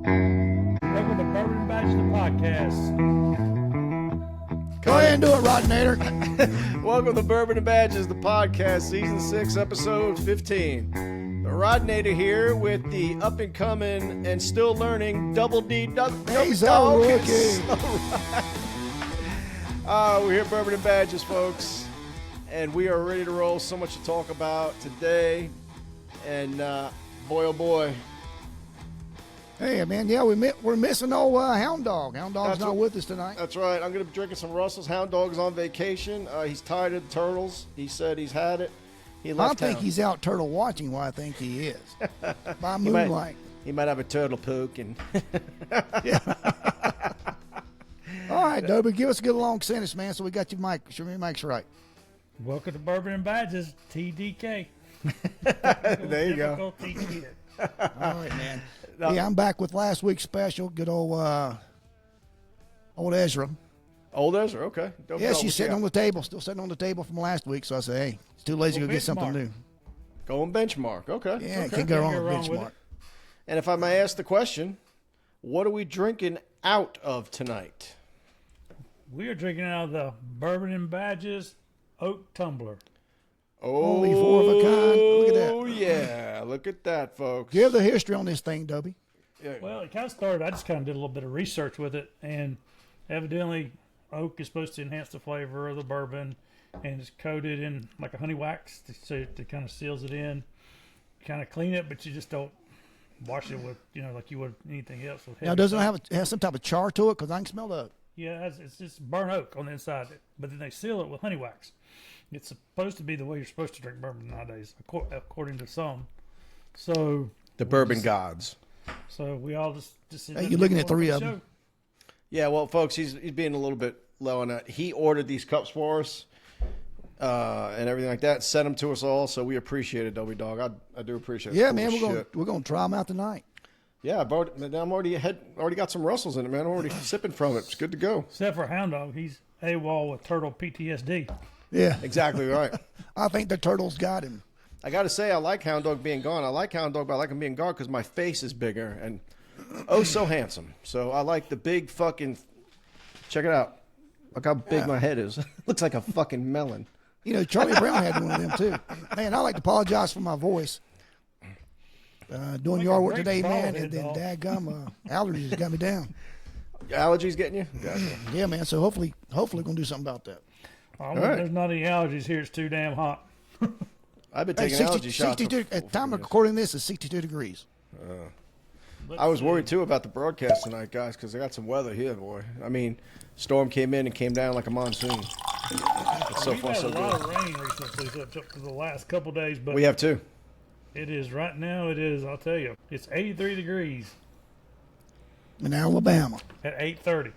Welcome to Bourbon and Badge, the podcast. Go ahead and do it, Rodnator. Welcome to Bourbon and Badges, the podcast, season 6, episode 15. The Rodnator here with the up-and-coming and still learning Double D Dog. He's a rookie. We're here at Bourbon and Badges, folks, and we are ready to roll. So much to talk about today, and boy, oh boy. Hey, man, yeah, we're missing old Hound Dog. Hound Dog's not with us tonight. That's right. I'm going to be drinking some Russell's. Hound Dog's on vacation. He's tired of the turtles. He said he's had it. He left I think town. he's out turtle watching where I think he is. By moonlight. He might have a turtle poke. And All right, Dobie, give us a good long sentence, man, so we got your mic. Sure your mic's right. Welcome to Bourbon and Badges, TDK. There you go. All right, man. Yeah, I'm back with last week's special. Good old Ezra. Old Ezra, okay. Yeah, she's sitting on the table, still sitting on the table from last week. So I say, hey, it's too lazy to go get something new. Going benchmark, okay. Yeah, okay. can't go wrong with benchmark. And if I may ask the question, what are we drinking out of tonight? We are drinking out of the Bourbon and Badges Oak Tumbler. Oh, Only four of a kind. Look at that. Oh, yeah. Look at that, folks. Give the history on this thing, Dobie. Yeah. Well, it kind of started, I just kind of did a little bit of research with it, and evidently oak is supposed to enhance the flavor of the bourbon, and it's coated in like a honey wax to kind of seals it in. You kind of clean it, but you just don't wash it with, like you would anything else. With Now, doesn't it have some type of char to it? Because I can smell the... Yeah, it's just burnt oak on the inside, but then they seal it with honey wax. It's supposed to be the way you're supposed to drink bourbon nowadays, according to some. So The bourbon gods. So we all just hey, you're looking at three of them. Yeah, well, folks, he's being a little bit low on that. He ordered these cups for us and everything like that, sent them to us all, so we appreciate it, Dobie Dog. I do appreciate it. Yeah, cool man, we're gonna try them out tonight. Yeah, I'm already got some Russells in it, man. I'm already sipping from it. It's good to go. Except for Hound Dog, he's AWOL with turtle PTSD. Yeah, exactly right. I think the turtles got him. I got to say, I like Hound Dog being gone. I like Hound Dog, but I like him being gone because my face is bigger and oh so handsome. So I like the big fucking. Check it out. Look how big my head is. Looks like a fucking melon. Charlie Brown had one of them too. Man, I like to apologize for my voice. Doing yard work today, man, and then dadgum allergies got me down. Allergies getting you? Gotcha. Yeah, man. So hopefully we're gonna do something about that. There's not any allergies here. It's too damn hot. I've been taking allergy shots. 62, at the time of recording this, is 62 degrees. I was worried too about the broadcast tonight, guys, because I got some weather here, boy. I mean, storm came in and came down like a monsoon. It's so far so good. We've had a lot of rain recently, up to the last couple of days, but we have too. It is right now. It is. I'll tell you, it's 83 degrees in Alabama at 8:30.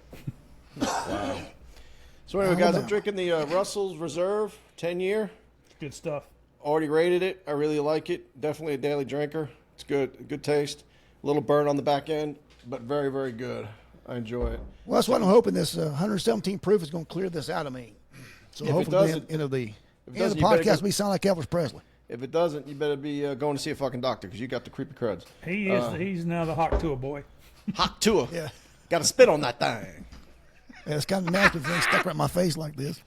Wow. So anyway, guys, I'm drinking the Russell's Reserve 10-year. Good stuff. Already rated it. I really like it. Definitely a daily drinker. It's good. Good taste. A little burn on the back end, but very, very good. I enjoy it. Well, that's what I'm hoping. This 117 proof is going to clear this out of me. So if hopefully, the end of the podcast, we sound like Elvis Presley. If it doesn't, you better be going to see a fucking doctor because you got the creepy creds. He is. He's now the hot tour boy. Hot tour. Yeah. Got to spit on that thing. Yeah, it's kind of nasty thing stuck right in my face like this.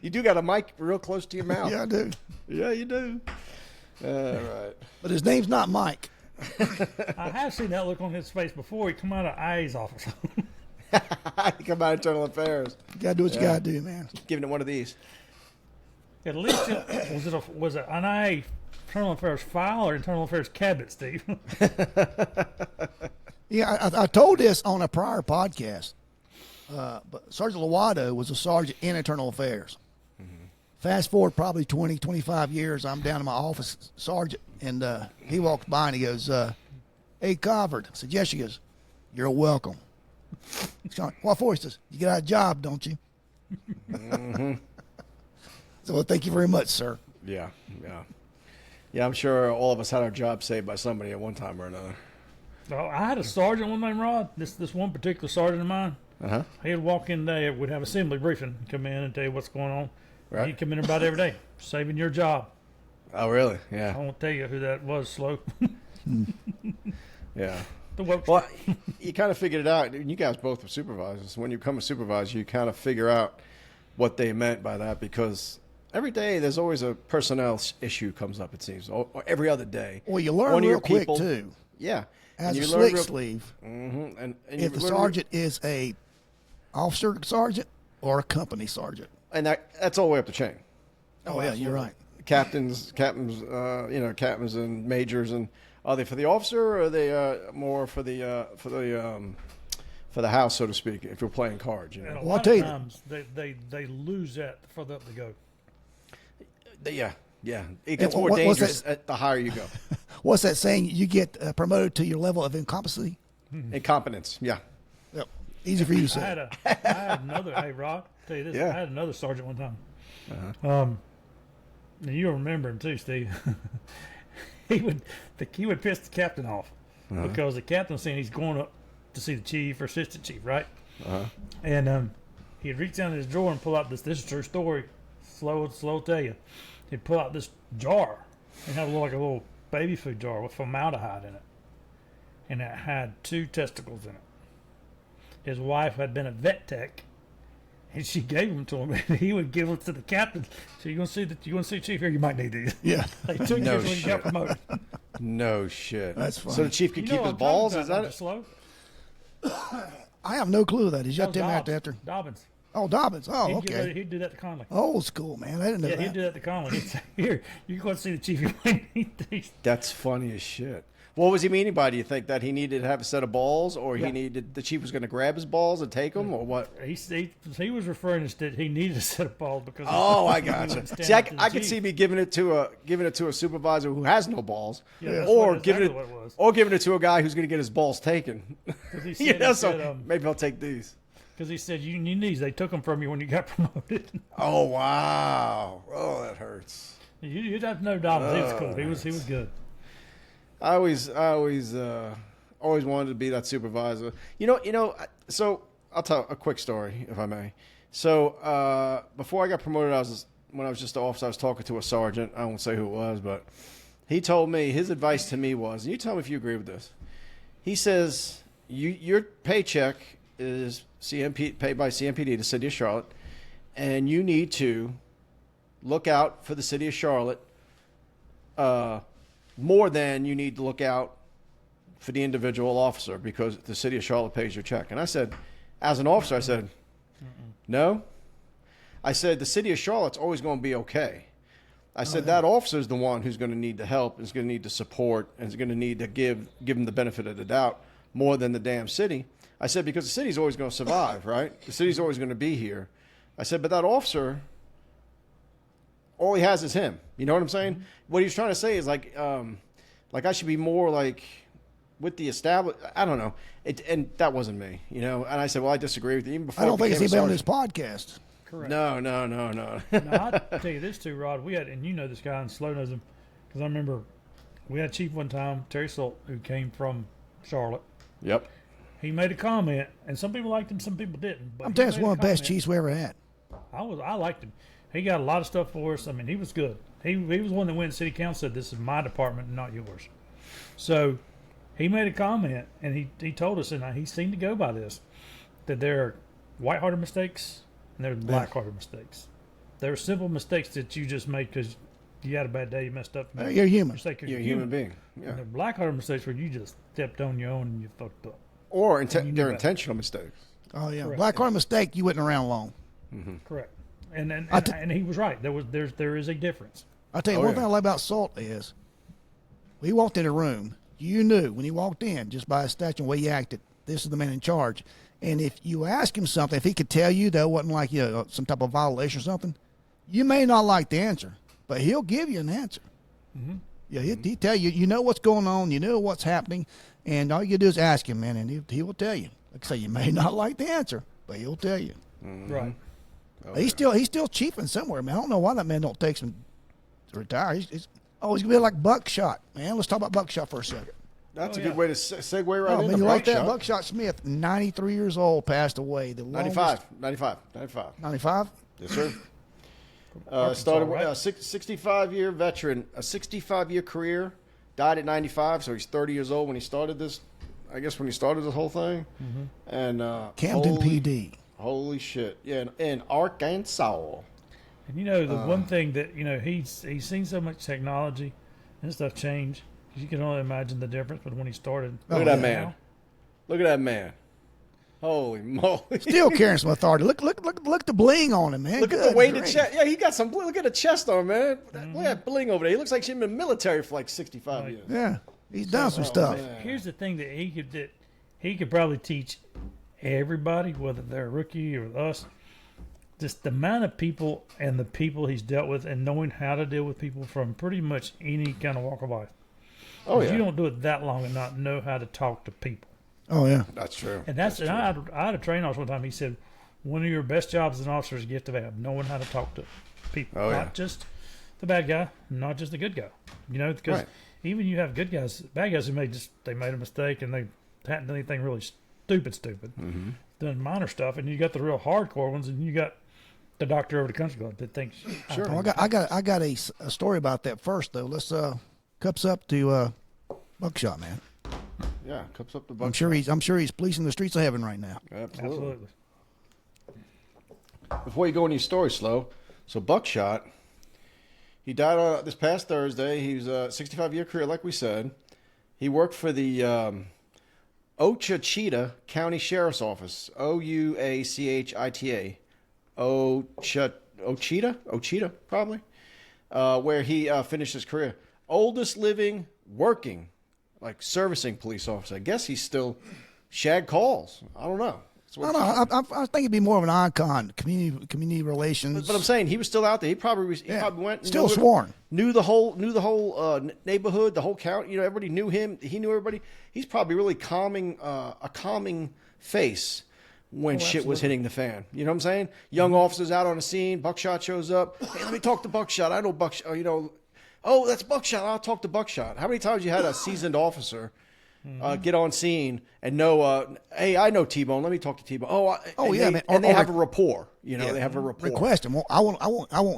You do got a mic real close to your mouth. Yeah, I do. Yeah, you do. All right. But his name's not Mike. I have seen that look on his face before. He come out of eyes office. He come out of Internal Affairs. You got to do what you got to do, man. Giving it one of these. At least was it an IA Internal Affairs file or Internal Affairs cabinet, Steve? Yeah, I told this on a prior podcast. But Sergeant Lowato was a sergeant in Internal Affairs. Mm-hmm. Fast forward probably 20, 25 years, I'm down in my office, Sergeant, and he walks by and he goes, hey, Covard. I said, yes. He goes, you're welcome. He's going, what for? He says, you get out of job, don't you? Mm-hmm. So, well, thank you very much, sir. Yeah. I'm sure all of us had our job saved by somebody at one time or another. Oh, I had a sergeant one named Rod. This one particular sergeant of mine. Uh-huh. He'd walk in there, would have assembly briefing, come in and tell you what's going on. Right. He'd come in about every day, saving your job. Oh, really? Yeah. I won't tell you who that was, Slow. Yeah. The woke Well, you kind of figured it out. You guys both were supervisors. When you become a supervisor, you kind of figure out what they meant by that, because every day there's always a personnel issue comes up, it seems, or every other day. Well, you learn One of real your quick, people- too. Yeah. As And a you learn slick real- sleeve, and if you the learn sergeant is a officer sergeant or a company sergeant. and that's all the way up the chain. Oh, yeah, you're right. Captains, captains and majors, and are they for the officer, or are they more for the house, so to speak? If you're playing cards, And a Well, I'll lot tell of you- times they lose that the further up they go. Yeah. It gets And more what's dangerous that- the higher you go. What's that saying? You get promoted to your level of incompetency? Incompetence. Yeah. Yep. Easy for you to I say. had another. Hey, Rock, tell you this. Yeah. I had another sergeant one time. Uh-huh. And you remember him too, Steve. he would piss the captain off because the captain was saying he's going up to see the chief or assistant chief, right? And he'd reach down in his drawer and pull out this. This is a true story. Slow to tell you. He'd pull out this jar and have like a little baby food jar with formaldehyde in it, and it had 2 testicles in it. His wife had been a vet tech, and she gave them to him, and he would give them to the captain. So you gonna see chief here? You might need these. Yeah. They took No this when he got shit. promoted. No shit. That's So funny. the chief could You keep know his what I'm talking balls? about, Is that Mr. it? Slow? I have no clue that. Is that That them was after? Dobbins. Dobbins. Oh, Dobbins. Oh, okay. He'd do that to Conley. Old school, man. I didn't know Yeah, that. he'd do that to Conley. He'd say, "Here, you go and see the chief. You might need these." That's funny as shit. What was he meaning by? Do you think that he needed to have a set of balls, or Yeah. he needed the chief was going to grab his balls and take them, or what? He was referring to that he needed a set of balls because. Oh, I he gotcha. wouldn't stand See, up to the I could chief. see me giving it to a supervisor who has no balls, Yeah, that's or what- giving exactly it, what it was. or giving it to a guy who's going to get his balls taken. 'Cause he You said, know, he so said, maybe I'll take these. because he said you need these. They took them from you when you got promoted. Oh wow! Oh, that hurts. You'd have to know Dobbins. He was cool. He was good. I always wanted to be that supervisor. You know. So I'll tell a quick story, if I may. So before I got promoted, when I was just an officer, I was talking to a sergeant. I won't say who it was, but he told me his advice to me was, and you tell me if you agree with this. He says your paycheck is paid by CMPD, the City of Charlotte, and you need to look out for the City of Charlotte more than you need to look out for the individual officer, because the City of Charlotte pays your check. And I said, as an officer, I said, no. I said, the City of Charlotte's always going to be okay. I said, that officer is the one who's going to need the help, is going to need the support, and is going to need to give him the benefit of the doubt more than the damn city. I said, because the city's always going to survive, right? The city's always going to be here. I said, but that officer, all he has is him. You know what I'm saying? Mm-hmm. What he was trying to say is like I should be more like with the established. I don't know. And that wasn't me, you know. And I said, well, I disagree with you. Even before I don't think it's became a anybody on this sergeant. podcast. Correct. No. Now, I'll tell you this too, Rod. We had, and you know this guy, and Slow knows him, because I remember we had a chief one time, Terry Salt, who came from Charlotte. Yep. He made a comment, and some people liked him, some people didn't. But I'm he telling you, it's made one a of the best comment. chiefs we ever had. I liked him. He got a lot of stuff for us. I mean, he was good. He was one that went to city council, said, "This is my department, not yours." So he made a comment, and he told us, and he seemed to go by this, that there are white-hearted mistakes and there are black-hearted mistakes. There are simple mistakes that you just made because you had a bad day, you messed up. You're human. Mistake, You're a human being. Yeah. And the black-hearted mistakes where you just stepped on your own and you fucked up. Or you knew they're that. intentional mistakes. Oh yeah, Correct. black card mistake. You wasn't around long. Correct. And t- and he was right. There is a difference. I'll tell you Oh, one yeah. thing I like about Salt is, we walked in a room. You knew when he walked in just by his stature and the way he acted. This is the man in charge. And if you ask him something, if he could tell you that it wasn't like some type of violation or something, you may not like the answer, but he'll give you an answer. Mm-hmm. Yeah, he'll tell you. You know what's going on. You know what's happening, and all you do is ask him, man, and he will tell you. Like I say, you may not like the answer, but he'll tell you. Right. Oh, He's still chiefing somewhere, man. I don't know why that man don't take some to retire. He's gonna be like Buckshot, man. Let's talk about Buckshot for a second. That's Oh, a good yeah. way to segue right Oh, into man, you like that? Buckshot. Buckshot Smith, 93 years old, passed away. The 95. 95. 95. Yes, sir. Arkansas, Started right? a 65-year veteran, a 65-year career, died at 95, so he's 30 years old when he started this I guess when he started this whole thing, and Camden PD. Holy shit! Yeah, in Arkansas. And you know, the one thing that, you know, he's seen so much technology and stuff change. You can only imagine the difference between when he started. Look at that man. Look at that man. Holy moly! Still carrying some authority. Look the bling on him, man. Look at the weighted chest. Yeah, he got some. Look at the chest on him, man. Look at that bling over there. He looks like he's been in the military for like 65 years. Yeah, he's done some stuff. Man. Here's the thing that he could probably teach everybody, whether they're a rookie or us, just the amount of people and the people he's dealt with and knowing how to deal with people from pretty much any kind of walk of life. Oh yeah. You don't do it that long and not know how to talk to people. Oh yeah, That's true. And I had a training officer one time. He said, one of your best jobs as an officer is get to have knowing how to talk to people, not just the bad guy, not just the good guy. You know, because even you have good guys, bad guys who they made a mistake and they hadn't done anything really stupid, done minor stuff, and you got the real hardcore ones, and you got the doctor over the country club that thinks. Sure. Oh, I got a story about that first though. Let's cups up to Buckshot, man. Yeah, cups up the bucket. I'm sure he's policing the streets of heaven right now. Absolutely. Before you go into your story, Slow, so Buckshot, he died this past Thursday. He was a 65-year career, like we said. He worked for the Ouachita County Sheriff's Office, Ouachita. Ouachita, probably, where he finished his career. Oldest living working, like servicing police officer. I guess he's still shag calls. I don't know. I think it'd be more of an icon, community relations. But I'm saying he was still out there. He probably went still sworn. Knew the whole neighborhood, the whole county. You know, everybody knew him. He knew everybody. He's probably really a calming face when shit was hitting the fan. You know what I'm saying? Young officers out on the scene. Buckshot shows up. Hey, let me talk to Buckshot. I know Buckshot. You know, oh, that's Buckshot. I'll talk to Buckshot. How many times you had a seasoned officer get on scene and know, hey, I know T-Bone. Let me talk to T-Bone. Man. And they have a rapport. You know, they have a rapport. Request him. I want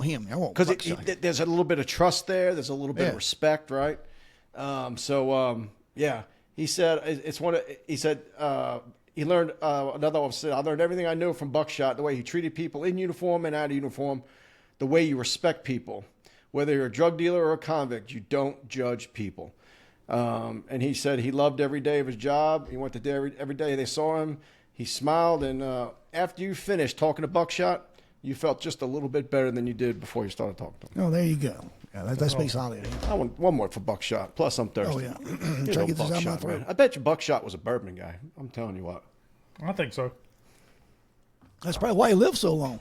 him. I want because there's a little bit of trust there. There's a little bit of respect, right? He said he learned another officer said, I learned everything I knew from Buckshot, the way he treated people in uniform and out of uniform, the way you respect people. Whether you're a drug dealer or a convict, you don't judge people. And he said he loved every day of his job. He went to every day they saw him. He smiled, and after you finished talking to Buckshot, you felt just a little bit better than you did before you started talking to him. Oh, there you go. Yeah, that speaks highly of him. I want one more for Buckshot. Plus, I'm thirsty. Oh, yeah. Try to get this out of my throat. I bet you Buckshot was a bourbon guy. I'm telling you what. I think so. That's probably why he lived so long.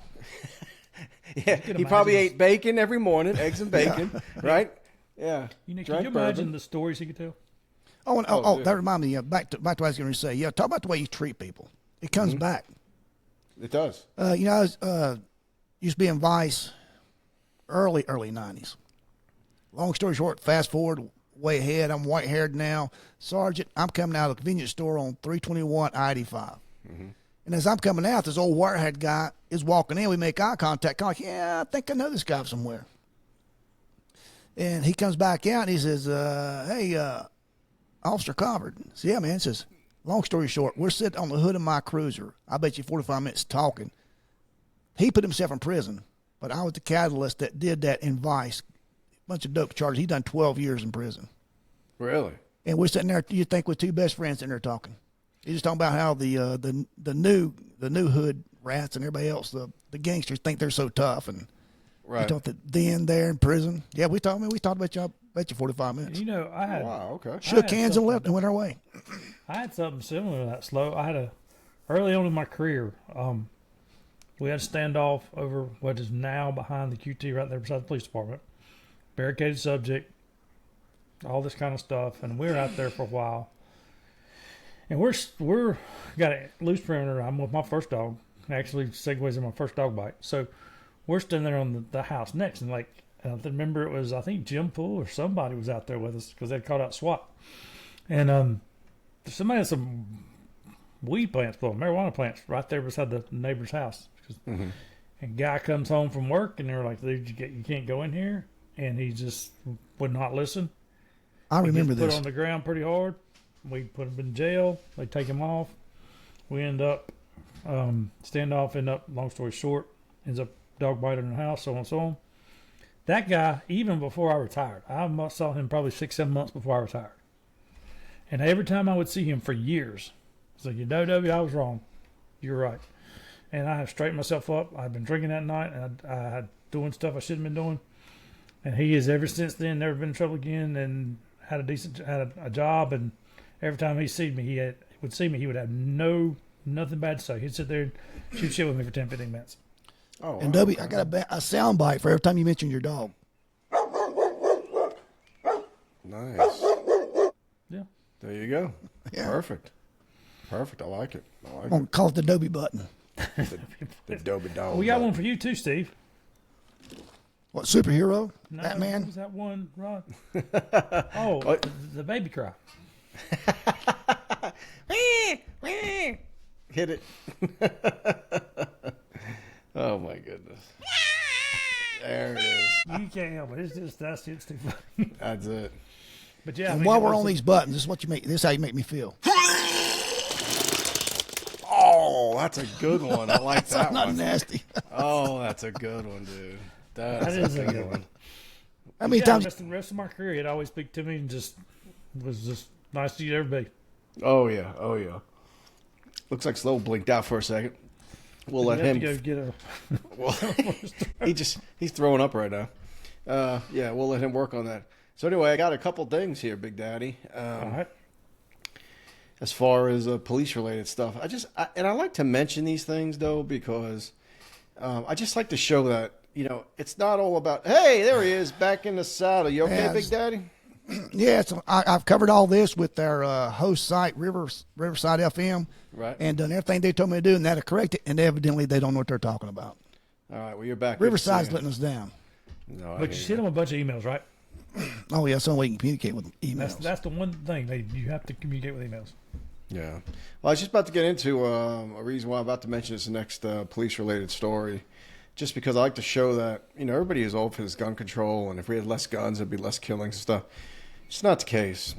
Yeah, he probably ate bacon every morning, eggs and bacon, right? Yeah. You know, can you imagine the stories he could tell? That reminded me. Back to what I was going to say. Yeah, talk about the way you treat people. It comes back. It does. I used to be in Vice early 90s. Long story short, fast forward way ahead. I'm white haired now. Sergeant, I'm coming out of the convenience store on 321 I-85. And as I'm coming out, this old wirehead guy is walking in. We make eye contact. I'm like, yeah, I think I know this guy somewhere. And he comes back out and he says, hey, Officer Covered. So, yeah, man. He says, long story short, we're sitting on the hood of my cruiser. I bet you 45 minutes talking. He put himself in prison, but I was the catalyst that did that in Vice. A bunch of dope charges. He done 12 years in prison. Really? And we're sitting there, you think, with two best friends sitting there talking. He's just talking about how the new hood rats and everybody else, the gangsters think they're so tough, and we talked at the end there in prison. Yeah, we talked about y'all. Bet you 45 minutes. You know, shook hands and left and went our way. I had something similar to that, Slow. I had early on in my career, we had a standoff over what is now behind the QT right there beside the police department. Barricaded subject, all this kind of stuff, and we were out there for a while. And we're got a loose perimeter. I'm with my first dog. Actually, segues in my first dog bite. So we're standing there on the house next, and I remember it was, I think, Jim Poole or somebody was out there with us because they'd called out SWAT. And somebody had some weed plants, marijuana plants, right there beside the neighbor's house. And guy comes home from work, and they were like, "Dude, you can't go in here," and he just would not listen. I remember this. Put on the ground pretty hard. We put him in jail. They take him off. We end up standoff. End up, long story short, ends up dog biting in the house, so on and so on. That guy, even before I retired, I saw him probably 6-7 months before I retired. And every time I would see him for years, I was like, you know, W, I was wrong. You're right. And I have straightened myself up. I've been drinking that night, and I had doing stuff I shouldn't have been doing. And he has ever since then never been in trouble again, and had a job. And every time he would have nothing bad to say. He'd sit there and shoot shit with me for 10-15 minutes. Oh, and W, I got a sound bite for every time you mention your dog. Nice. Yeah. There you go. Yeah. Perfect. I like it. I'm going to call it the Dobie button. The Dobie dog. We got one for you too, Steve. What, superhero? No, Batman? What was that one, Rod? The baby cry. Hit it. Oh my goodness. There it is. You can't help it. It's too funny. That's it. But yeah, And while we're on these buttons, this is how you make me feel. Oh, that's a good one. I like that Not one. nasty. Oh, that's a good one, dude. That is a good one. How many Yeah, times? the rest of my career, it always speak to me and was just nice to you, everybody. Oh yeah. Looks like Slow blinked out for a second. We'll let him. Go get a. Well, he's throwing up right now. Yeah, we'll let him work on that. So anyway, I got a couple things here, Big Daddy. All right. As far as police-related stuff, I like to mention these things though because I just like to show that it's not all about. Hey, there he is, back in the saddle. You okay, Yes. Big Daddy? Yeah, I've covered all this with their host site, Riverside FM, Right. and done everything they told me to do, and that'll correct it. And evidently, they don't know what they're talking about. All right. Well, you're back. Riverside's letting us down. No, But you sent them a bunch of emails, right? Oh yeah, so we can communicate with emails. That's the one thing you have to communicate with emails. Yeah. Well, I was just about to get into a reason why I'm about to mention this next police-related story, just because I like to show that everybody is all for this gun control, and if we had less guns, there'd be less killings and stuff. It's not the case.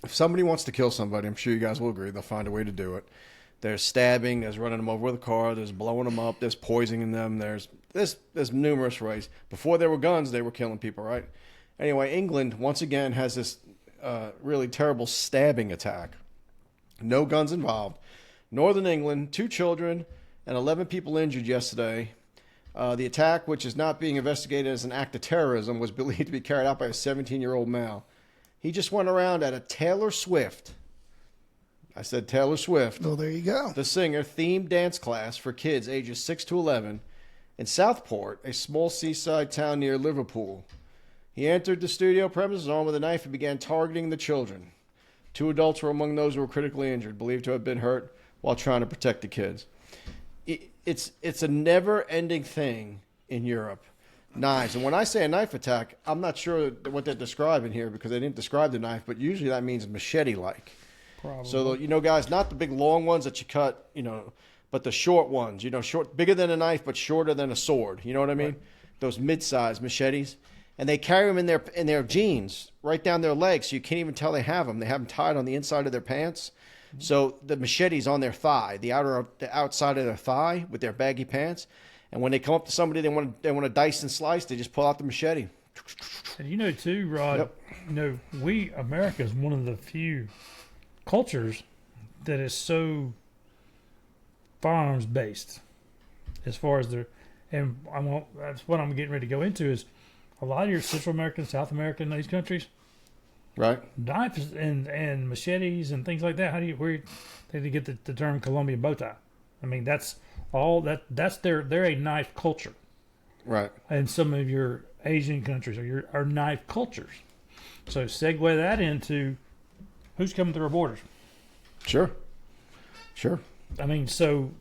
If somebody wants to kill somebody, I'm sure you guys will agree, they'll find a way to do it. There's stabbing, there's running them over with a car, there's blowing them up, there's poisoning them, there's numerous ways. Before there were guns, they were killing people, right? Anyway, England, once again, has this really terrible stabbing attack. No guns involved. Northern England, 2 children and 11 people injured yesterday. The attack, which is not being investigated as an act of terrorism, was believed to be carried out by a 17-year-old male. He just went around at a Taylor Swift. I said Taylor Swift. Well, there you go. The singer themed dance class for kids ages 6 to 11 in Southport, a small seaside town near Liverpool. He entered the studio premises armed with a knife and began targeting the children. 2 adults were among those who were critically injured, believed to have been hurt while trying to protect the kids. It's a never-ending thing in Europe. Knives. And when I say a knife attack, I'm not sure what they're describing here because they didn't describe the knife, but usually that means machete-like. Probably. So, guys, not the big long ones that you cut, but the short ones, short, bigger than a knife, but shorter than a sword. You know what I mean? Right. Those mid-sized machetes. And they carry them in their jeans, right down their legs, so you can't even tell they have them. They have them tied on the inside of their pants. Mm-hmm. So the machete's on their thigh, the outside of their thigh with their baggy pants. And when they come up to somebody they want to dice and slice, they just pull out the machete. And too, Rod, Yep. America is one of the few cultures that is so firearms based as far as that's what I'm getting ready to go into is a lot of your Central American, South American, these countries, Right. knives and machetes and things like that. Where did they get the term Colombian bow tie? I mean, that's they're a knife culture. Right. And some of your Asian countries are knife cultures. So segue that into who's coming through our borders. Sure. I mean, so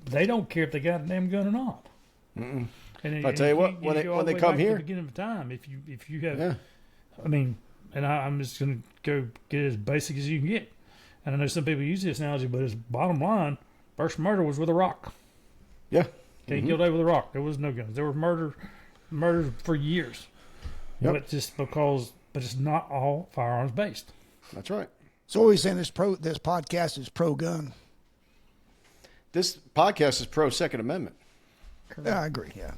they don't care if they got a damn gun or not. Mm-mm. And I'll tell you what, when go all they the way come back to here- the beginning of time, if you have, Yeah. I mean, and I'm just going to go get it as basic as you can get. And I know some people use this analogy, but it's bottom line. First murder was with a rock. Yeah. Okay, killed over with a rock. There was no guns. There were murders for years. Yep. But it's not all firearms based. That's right. So what are you saying? This podcast is pro gun. This podcast is pro Second Amendment. Yeah, I agree. Yeah.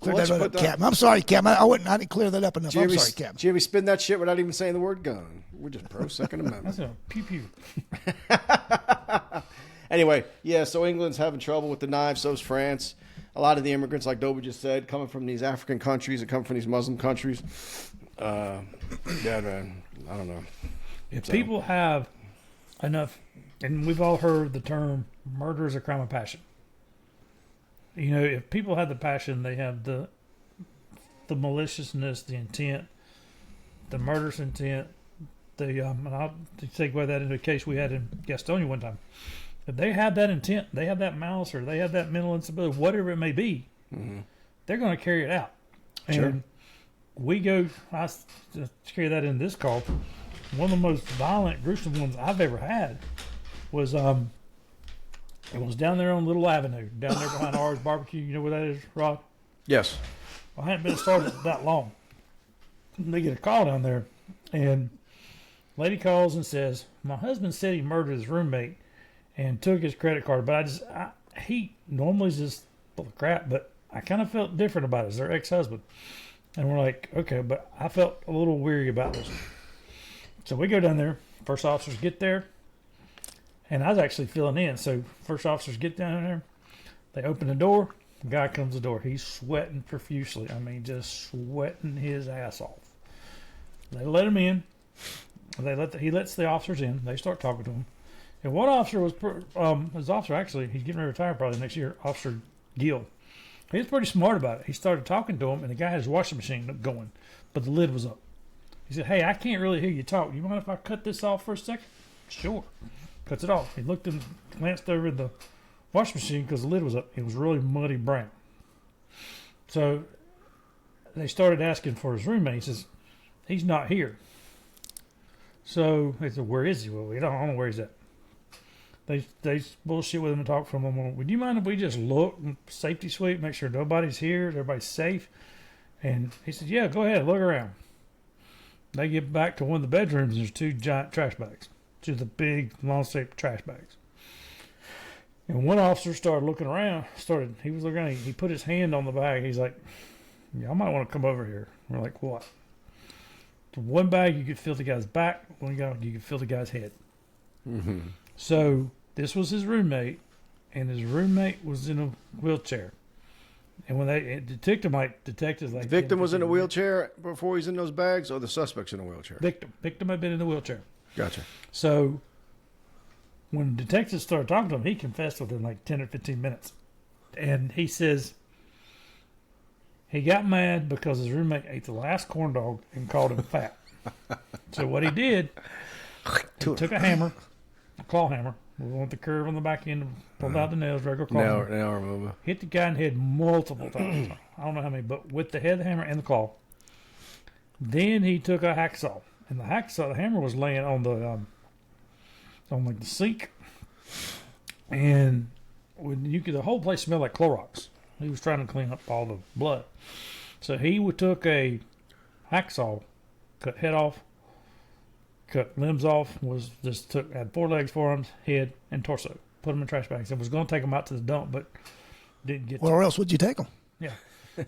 Clear Well, let's that up, put that- Captain. I'm sorry, Captain. I didn't clear that up enough. I'm sorry, Captain. Did you ever spin that shit without even saying the word gun? We're just pro Second Amendment. That's a pew pew. Anyway, yeah, so England's having trouble with the knives, so's France. A lot of the immigrants, like Doba just said, coming from these African countries and come from these Muslim countries. Yeah, man, I don't know. If people have enough, and we've all heard the term murder is a crime of passion. You know, if people have the passion, they have the maliciousness, the intent, the murderous intent. And I'll segue that into a case we had in Gastonia one time. If they have that intent, they have that malice, or they have that mental instability, whatever it may be, they're going to carry it out. Sure. And we go, I carry that in this call. One of the most violent, gruesome ones I've ever had was it was down there on Little Avenue, down there behind R's Barbecue. You know where that is, Rod? Yes. Well, I hadn't been started that long. They get a call down there, and lady calls and says, my husband said he murdered his roommate and took his credit card, but he normally is just full of crap, but I kind of felt different about it. It's their ex-husband. And we're like, okay, but I felt a little weary about this. So we go down there. First officers get there, and I was actually filling in. So first officers get down there. They open the door. The guy comes to the door. He's sweating profusely. I mean, just sweating his ass off. They let him in. He lets the officers in. They start talking to him. And one officer his officer actually, he's getting ready to retire probably next year, Officer Gill. He was pretty smart about it. He started talking to him, and the guy had his washing machine going, but the lid was up. He said, hey, I can't really hear you talk. You mind if I cut this off for a second? Sure. Cuts it off. He looked and glanced over the washing machine because the lid was up. It was really muddy brown. So they started asking for his roommate. He says, he's not here. So they said, where is he? Well, I don't know where he's at. They bullshit with him and talk from him. Would you mind if we just look, safety sweep, make sure nobody's here, everybody's safe? And he said, yeah, go ahead, look around. They get back to one of the bedrooms, and there's two giant trash bags. Two of the big, long-shaped trash bags. And one officer started looking around. He was looking around. He put his hand on the bag. He's like, yeah, I might want to come over here. We're like, what? So one bag, you could feel the guy's back. One guy, you could feel the guy's head. Mm-hmm. So this was his roommate, and his roommate was in a wheelchair. And when detectives like The victim was in a wheelchair before he's in those bags, or the suspect's in a wheelchair? Victim had been in the wheelchair. Gotcha. So when detectives started talking to him, he confessed within like 10 or 15 minutes. And he says he got mad because his roommate ate the last corn dog and called him fat. So what he did, he took a hammer, a claw hammer. We want the curve on the back end, pulled out the nails, regular claw hammer. Nail remover. Hit the guy in the head multiple times. I don't know how many, but with the head of the hammer and the claw. Then he took a hacksaw, and the hammer was laying on the the sink, and the whole place smelled like Clorox. He was trying to clean up all the blood, so he took a hacksaw, cut head off, cut limbs off. Had 4 legs, 4 arms, head, and torso. Put them in trash bags. And was going to take them out to the dump, but didn't get. Where else would you take them? Yeah,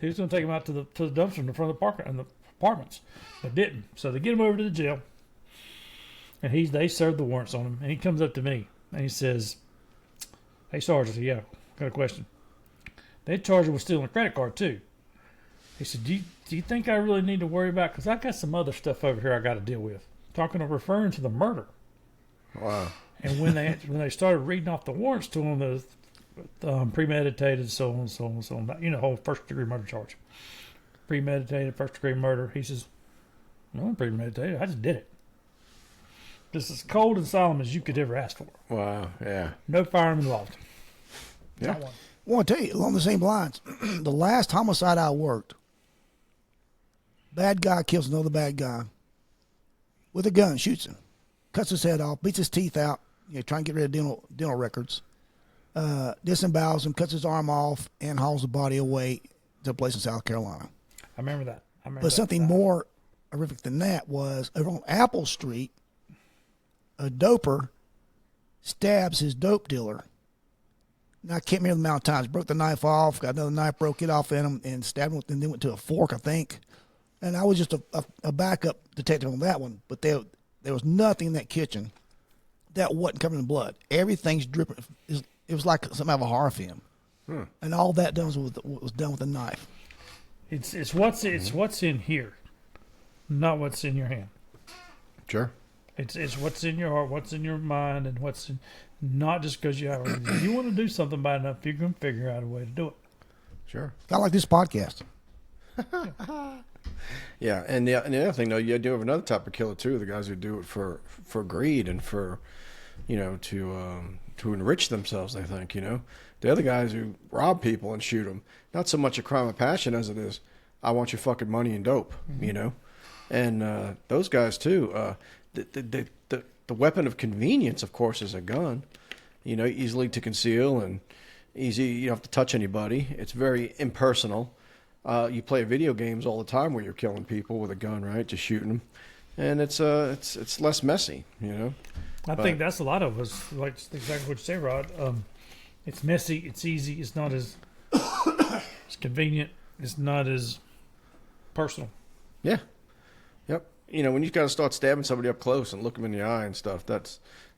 he was going to take them out to the dumpster in the front of the apartments, but didn't. So they get him over to the jail, and they served the warrants on him. And he comes up to me and he says, "Hey, Sergeant, I said, yeah, got a question. They charged him with stealing a credit card too." He said, "Do you think I really need to worry about? Because I got some other stuff over here I got to deal with." Referring to the murder. Wow. And when they started reading off the warrants to him, the premeditated, so on, so on, so on, you know, whole first-degree murder charge. Premeditated, first-degree murder. He says, "No, premeditated. I just did it. Just as cold and solemn as you could ever ask for. Wow. Yeah. No firearm involved." Yeah. Not one. I want to tell you, along the same lines, the last homicide I worked, bad guy kills another bad guy with a gun, shoots him, cuts his head off, beats his teeth out, trying to get rid of dental records, disembowels him, cuts his arm off, and hauls the body away to a place in South Carolina. I remember that. But something more horrific than that was over on Apple Street, a doper stabs his dope dealer. Now, I can't remember the amount of times. Broke the knife off, got another knife, broke it off in him, and stabbed him, and then went to a fork, I think. And I was just a backup detective on that one, but there was nothing in that kitchen that wasn't covered in blood. Everything's dripping. It was like something out of a horror film. And all that done was done with a knife. It's what's in here, not what's in your hand. Sure. It's what's in your heart, what's in your mind, and what's in, not just because you have. If you want to do something bad enough, you can figure out a way to do it. Sure. Kind of like this podcast. Yeah, and the other thing though, you do have another type of killer too. The guys who do it for greed and for, to enrich themselves. I think the other guys who rob people and shoot them. Not so much a crime of passion as it is, I want your fucking money and dope. And those guys too. The weapon of convenience, of course, is a gun. Easily to conceal and easy. You don't have to touch anybody. It's very impersonal. You play video games all the time where you're killing people with a gun, right? Just shooting them, and it's less messy, I think that's a lot of us. Like exactly what you say, Rod. It's messy. It's easy. It's not as it's convenient. It's not as personal. Yeah. Yep. When you got to start stabbing somebody up close and look them in the eye and stuff,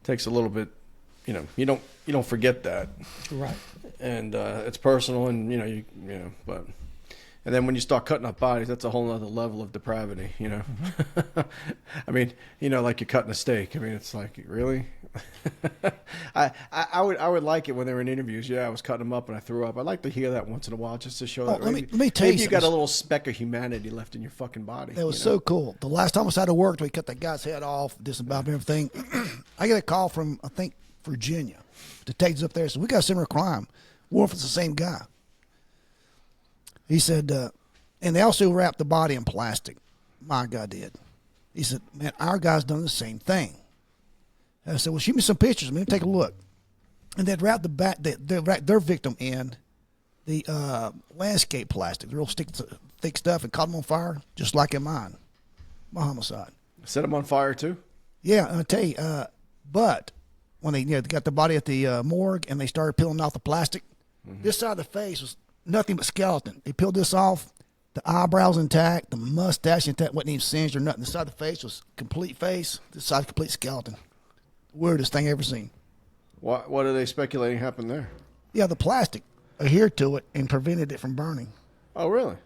takes a little bit. You don't forget that. Right. And it's personal, and but. And then when you start cutting up bodies, that's a whole other level of depravity, Mm-hmm. I mean, like you're cutting a steak. I mean, it's like, really? I would like it when they were in interviews. Yeah, I was cutting them up and I threw up. I'd like to hear that once in a while just to show that. Let me tell you maybe you got a little speck of humanity left in your fucking body. It was so cool. The last time I was out of work, we cut that guy's head off, disemboweled and everything. I get a call from, I think, Virginia. Detectives up there said, we got a similar crime. What if it's the same guy? He said, and they also wrapped the body in plastic. My guy did. He said, man, our guy's done the same thing. And I said, well, shoot me some pictures. Let me take a look. And they'd wrap they'd wrap their victim in the landscape plastic, the real thick stuff, and caught them on fire, just like in mine. My homicide. Set them on fire, too? Yeah, I'll tell you. But when they got the body at the morgue and they started peeling off the plastic, this side of the face was nothing but skeleton. They peeled this off. The eyebrows intact. The mustache intact. Wasn't even singed or nothing. The side of the face was complete face. This side complete skeleton. Weirdest thing I ever seen. What are they speculating happened there? Yeah, the plastic adhered to it and prevented it from burning. Oh, really?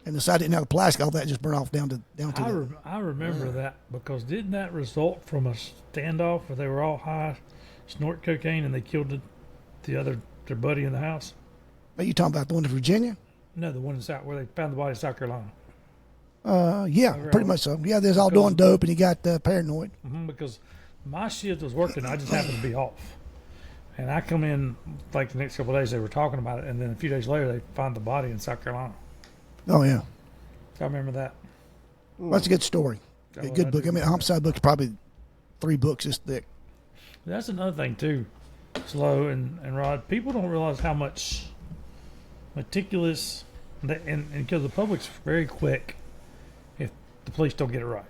And the side didn't have the plastic. All that just burned off down to I remember that because didn't that result from a standoff where they were all high, snort cocaine, and they killed their buddy in the house? Are you talking about the one in Virginia? No, the one in South where they found the body in South Carolina. Yeah, pretty much so. Yeah, they're all doing dope, and he got paranoid. Because my shift was working, I just happened to be off, and I come in like the next couple of days. They were talking about it, and then a few days later, they find the body in South Carolina. Oh yeah, I remember that. Well, that's a good story. A good book. I mean, a homicide book's probably 3 books this thick. That's another thing too, Slow and Rod. People don't realize how much meticulous, and because the public's very quick if the police don't get it right.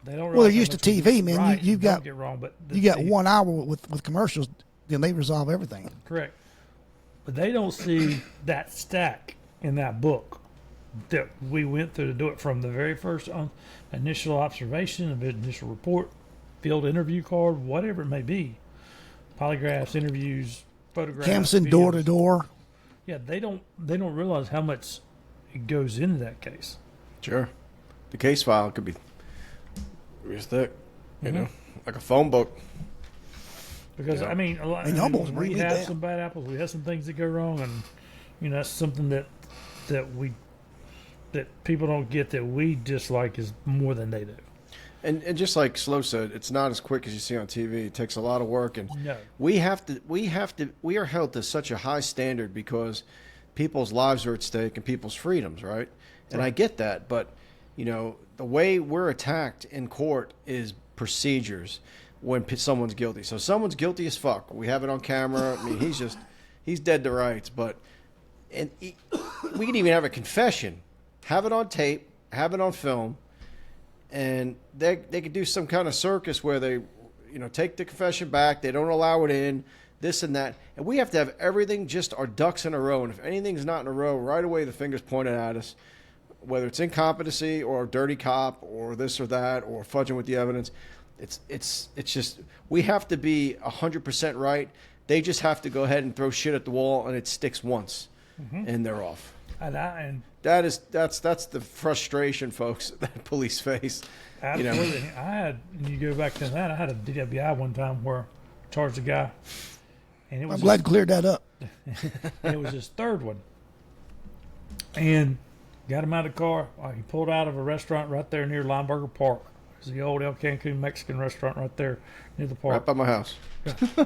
They don't. Well, they're used to TV, man. Right, You've got get wrong, but you got 1 hour with commercials, then they resolve everything. Correct, but they don't see that stack in that book that we went through to do it from the very first initial observation, of initial report, field interview card, whatever it may be, polygraphs, interviews, photographs, canvassing door to door. Yeah, they don't realize how much it goes into that case. Sure, the case file could be thick, like a phone book. Because I mean, we have some bad apples. We have some things that go wrong, and that's something that people don't get that we dislike is more than they do. And just like Slow said, it's not as quick as you see on TV. It takes a lot of work, and we are held to such a high standard because people's lives are at stake and people's freedoms, right? And I get that, but the way we're attacked in court is procedures when someone's guilty. So someone's guilty as fuck. We have it on camera. I mean, he's dead to rights, but we can even have a confession, have it on tape, have it on film. and they could do some kind of circus where they, take the confession back. They don't allow it in, this and that. And we have to have everything, just our ducks in a row. And if anything's not in a row, right away the finger's pointed at us, whether it's incompetency or dirty cop or this or that or fudging with the evidence. It's just, we have to be 100% right. They just have to go ahead and throw shit at the wall, and it sticks once, and they're off. And that's the frustration, folks, that police face. absolutely. You go back to that, I had a DWI one time where I charged a guy, and it was I'm glad you cleared that up. and it was his third one. And got him out of the car. He pulled out of a restaurant right there near Lineberger Park. It's the old El Cancun Mexican restaurant right there near the park. Right by my house.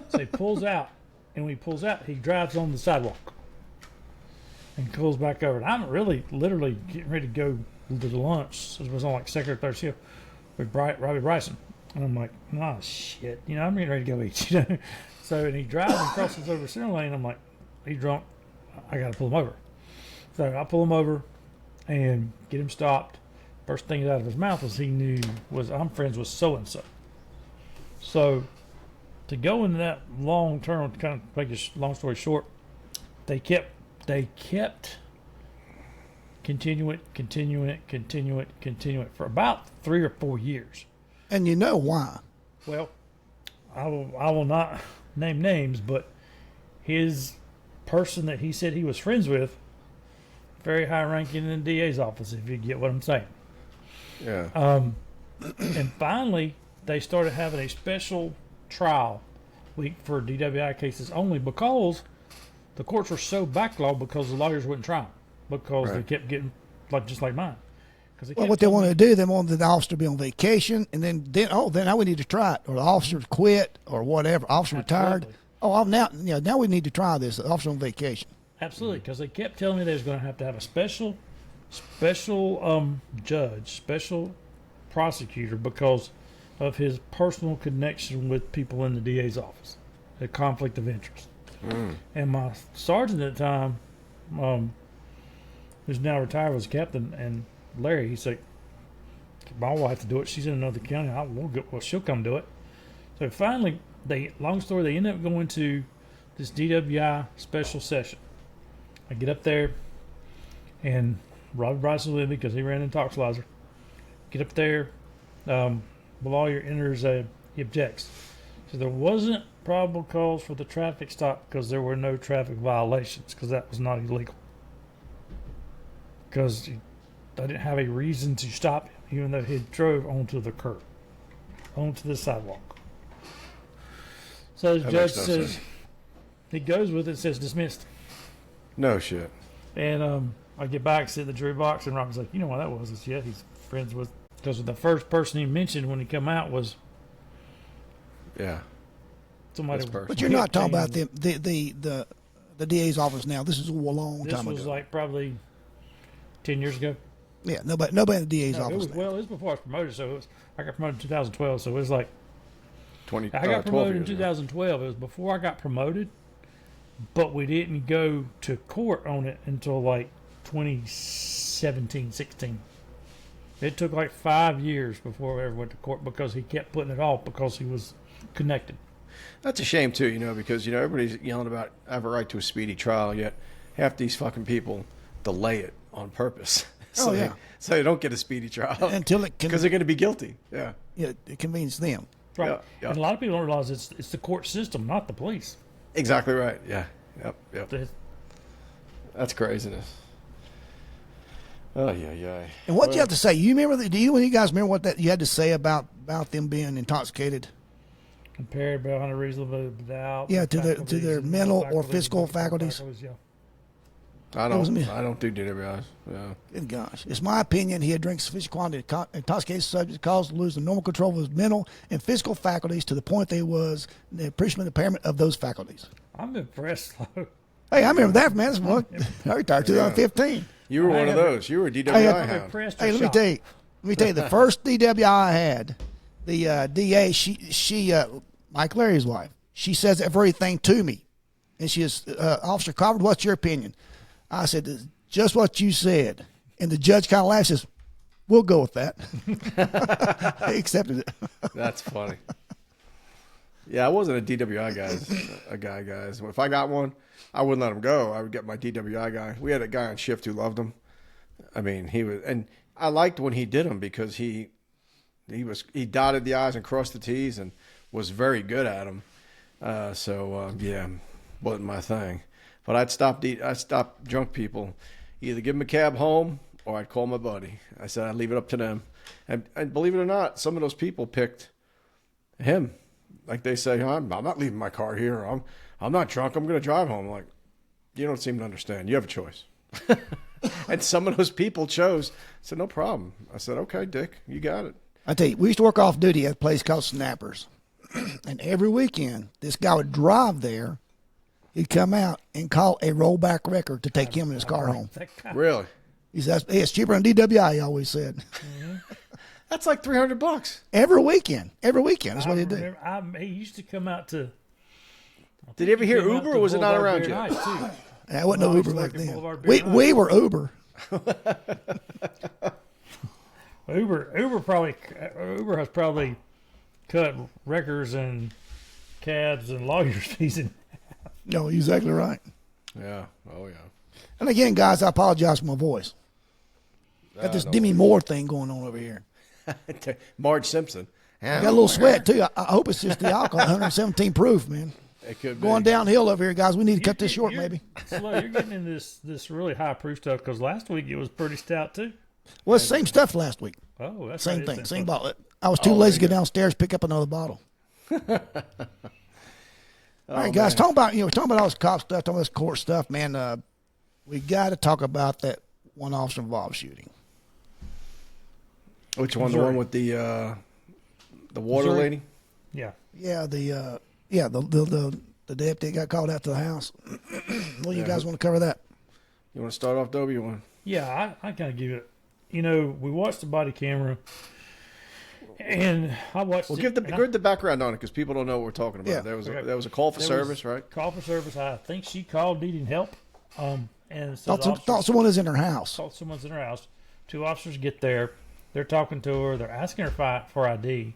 So he pulls out, and when he pulls out, he drives on the sidewalk and pulls back over. And I'm literally getting ready to go to the lunch. It was on like second or third shift with Robbie Bryson. And I'm like, nah, shit. I'm getting ready to go eat. So, and he drives and crosses over center lane. I'm like, he's drunk. I got to pull him over. So I pull him over and get him stopped. First thing out of his mouth was I'm friends with so-and-so. So to go into that long term, to kind of make a long story short, they kept continuing it for about 3 or 4 years. And you know why? Well, I will not name names, but his person that he said he was friends with, very high ranking in the DA's office, if you get what I'm saying. Yeah. And finally, they started having a special trial week for DWI cases only because the courts were so backlogged because the lawyers wouldn't try them because they kept getting just like mine. Well, what they wanted to do, they wanted the officer to be on vacation, and then now we need to try it, or the officer quit, or whatever. Officer retired. Oh, now we need to try this. The officer on vacation. Absolutely, because they kept telling me they was going to have a special judge, special prosecutor, because of his personal connection with people in the DA's office, a conflict of interest. And my sergeant at the time, who's now retired, was captain, and Larry, he said, my wife to do it. She's in another county. She'll come do it. So finally, long story, they ended up going to this DWI special session. I get up there, and Robert Bryce was with me because he ran in Toxlizer. Get up there, the lawyer enters he objects. So there wasn't probable cause for the traffic stop because there were no traffic violations because that was not illegal. Because I didn't have a reason to stop him, even though he drove onto the curb, onto the sidewalk. So the judge says, he goes with it, says dismissed. No shit. And I get back, sit in the jury box, and Robert's like, you know what that was? It's, yeah, he's friends with, because the first person he mentioned when he come out was somebody. But you're not talking about the DA's office now. This is a long time ago. This was like probably 10 years ago. Yeah, nobody in the DA's office. It was before I was promoted, so I got promoted in 2012. So it was like 20. I got promoted in 2012. It was before I got promoted, but we didn't go to court on it until like 2017, 16. It took like 5 years before we ever went to court because he kept putting it off because he was connected. That's a shame too, because everybody's yelling about I have a right to a speedy trial, yet half these fucking people delay it on purpose. So they don't get a speedy trial until because they're going to be guilty. Yeah, it convenes them. Right. Yeah. And a lot of people don't realize it's the court system, not the police. Exactly right. Yeah. Yep. That's craziness. Oh yeah. And what do you have to say? You remember? Do you guys remember what that you had to say about them being intoxicated? Compared beyond a reasonable doubt. Yeah, to their mental or physical faculties. I don't do DWIs. Yeah. Good gosh. It's my opinion he had drank sufficient quantity of intoxicated substance caused to lose the normal control of his mental and physical faculties to the point they was the appreciable impairment of those faculties. I'm impressed, though. Hey, I remember that, man. I retired 2015. You were one of those. You were a DWI hound. Hey, let me tell you, the first DWI I had, the DA, she Mike Larry's wife, she says everything to me. And she is, Officer Crawford, what's your opinion? I said, just what you said. And the judge kind of laughs, says, We'll go with that. He accepted it. That's funny. Yeah, I wasn't a DWI guys. If I got one, I wouldn't let him go. I would get my DWI guy. We had a guy on shift who loved him. I mean, he was, and I liked when he did them because he dotted the I's and crossed the T's and was very good at them. Yeah, wasn't my thing. But I'd stop drunk people. Either give them a cab home or I'd call my buddy. I said I'd leave it up to them. And believe it or not, some of those people picked him. Like they say, I'm not leaving my car here. I'm not drunk. I'm going to drive home. I'm like, you don't seem to understand. You have a choice. And some of those people chose. I said, no problem. I said, okay, Dick, you got it. I tell you, we used to work off duty at a place called Snappers. And every weekend, this guy would drive there. He'd come out and call a rollback record to take him and his car home. Really? He says, hey, it's cheaper than DWI, he always said. That's like $300. Every weekend. That's what he'd do. He used to come out to. Did you ever hear Uber or was it not around yet? I wasn't no Uber back then. We were Uber. Uber has probably cut wreckers and cabs and lawyers fees in. No, you're exactly right. Yeah. Oh, yeah. And again, guys, I apologize for my voice. Got this Demi Moore thing going on over here. Marge Simpson. I got a little sweat, too. I hope it's just the alcohol, 117 proof, man. It could Going be. downhill over here, guys. We need to cut this short, maybe. Slow, you're getting in this really high proof stuff because last week it was pretty stout, too. Well, same stuff last week. Oh, that's Same right, thing, it's same bottle. I was too lazy to get downstairs, pick up another bottle. All right, guys, talking about all this cop stuff, talking about this court stuff, man. We got to talk about that one officer involved shooting. Which one? The one with the water Missouri? lady? Yeah. Yeah, the deputy got called out to the house. Well, you guys want to cover that? You want to start off, Dobie? You want? Yeah, I kind of give it. We watched the body camera, and I watched. Well, give the background on it because people don't know what we're talking about. Yeah. There was a call for service, right? Call for service. I think she called needing help. And so Thought someone is in her house. thought someone's in her house. Two officers get there. They're talking to her. They're asking her for ID.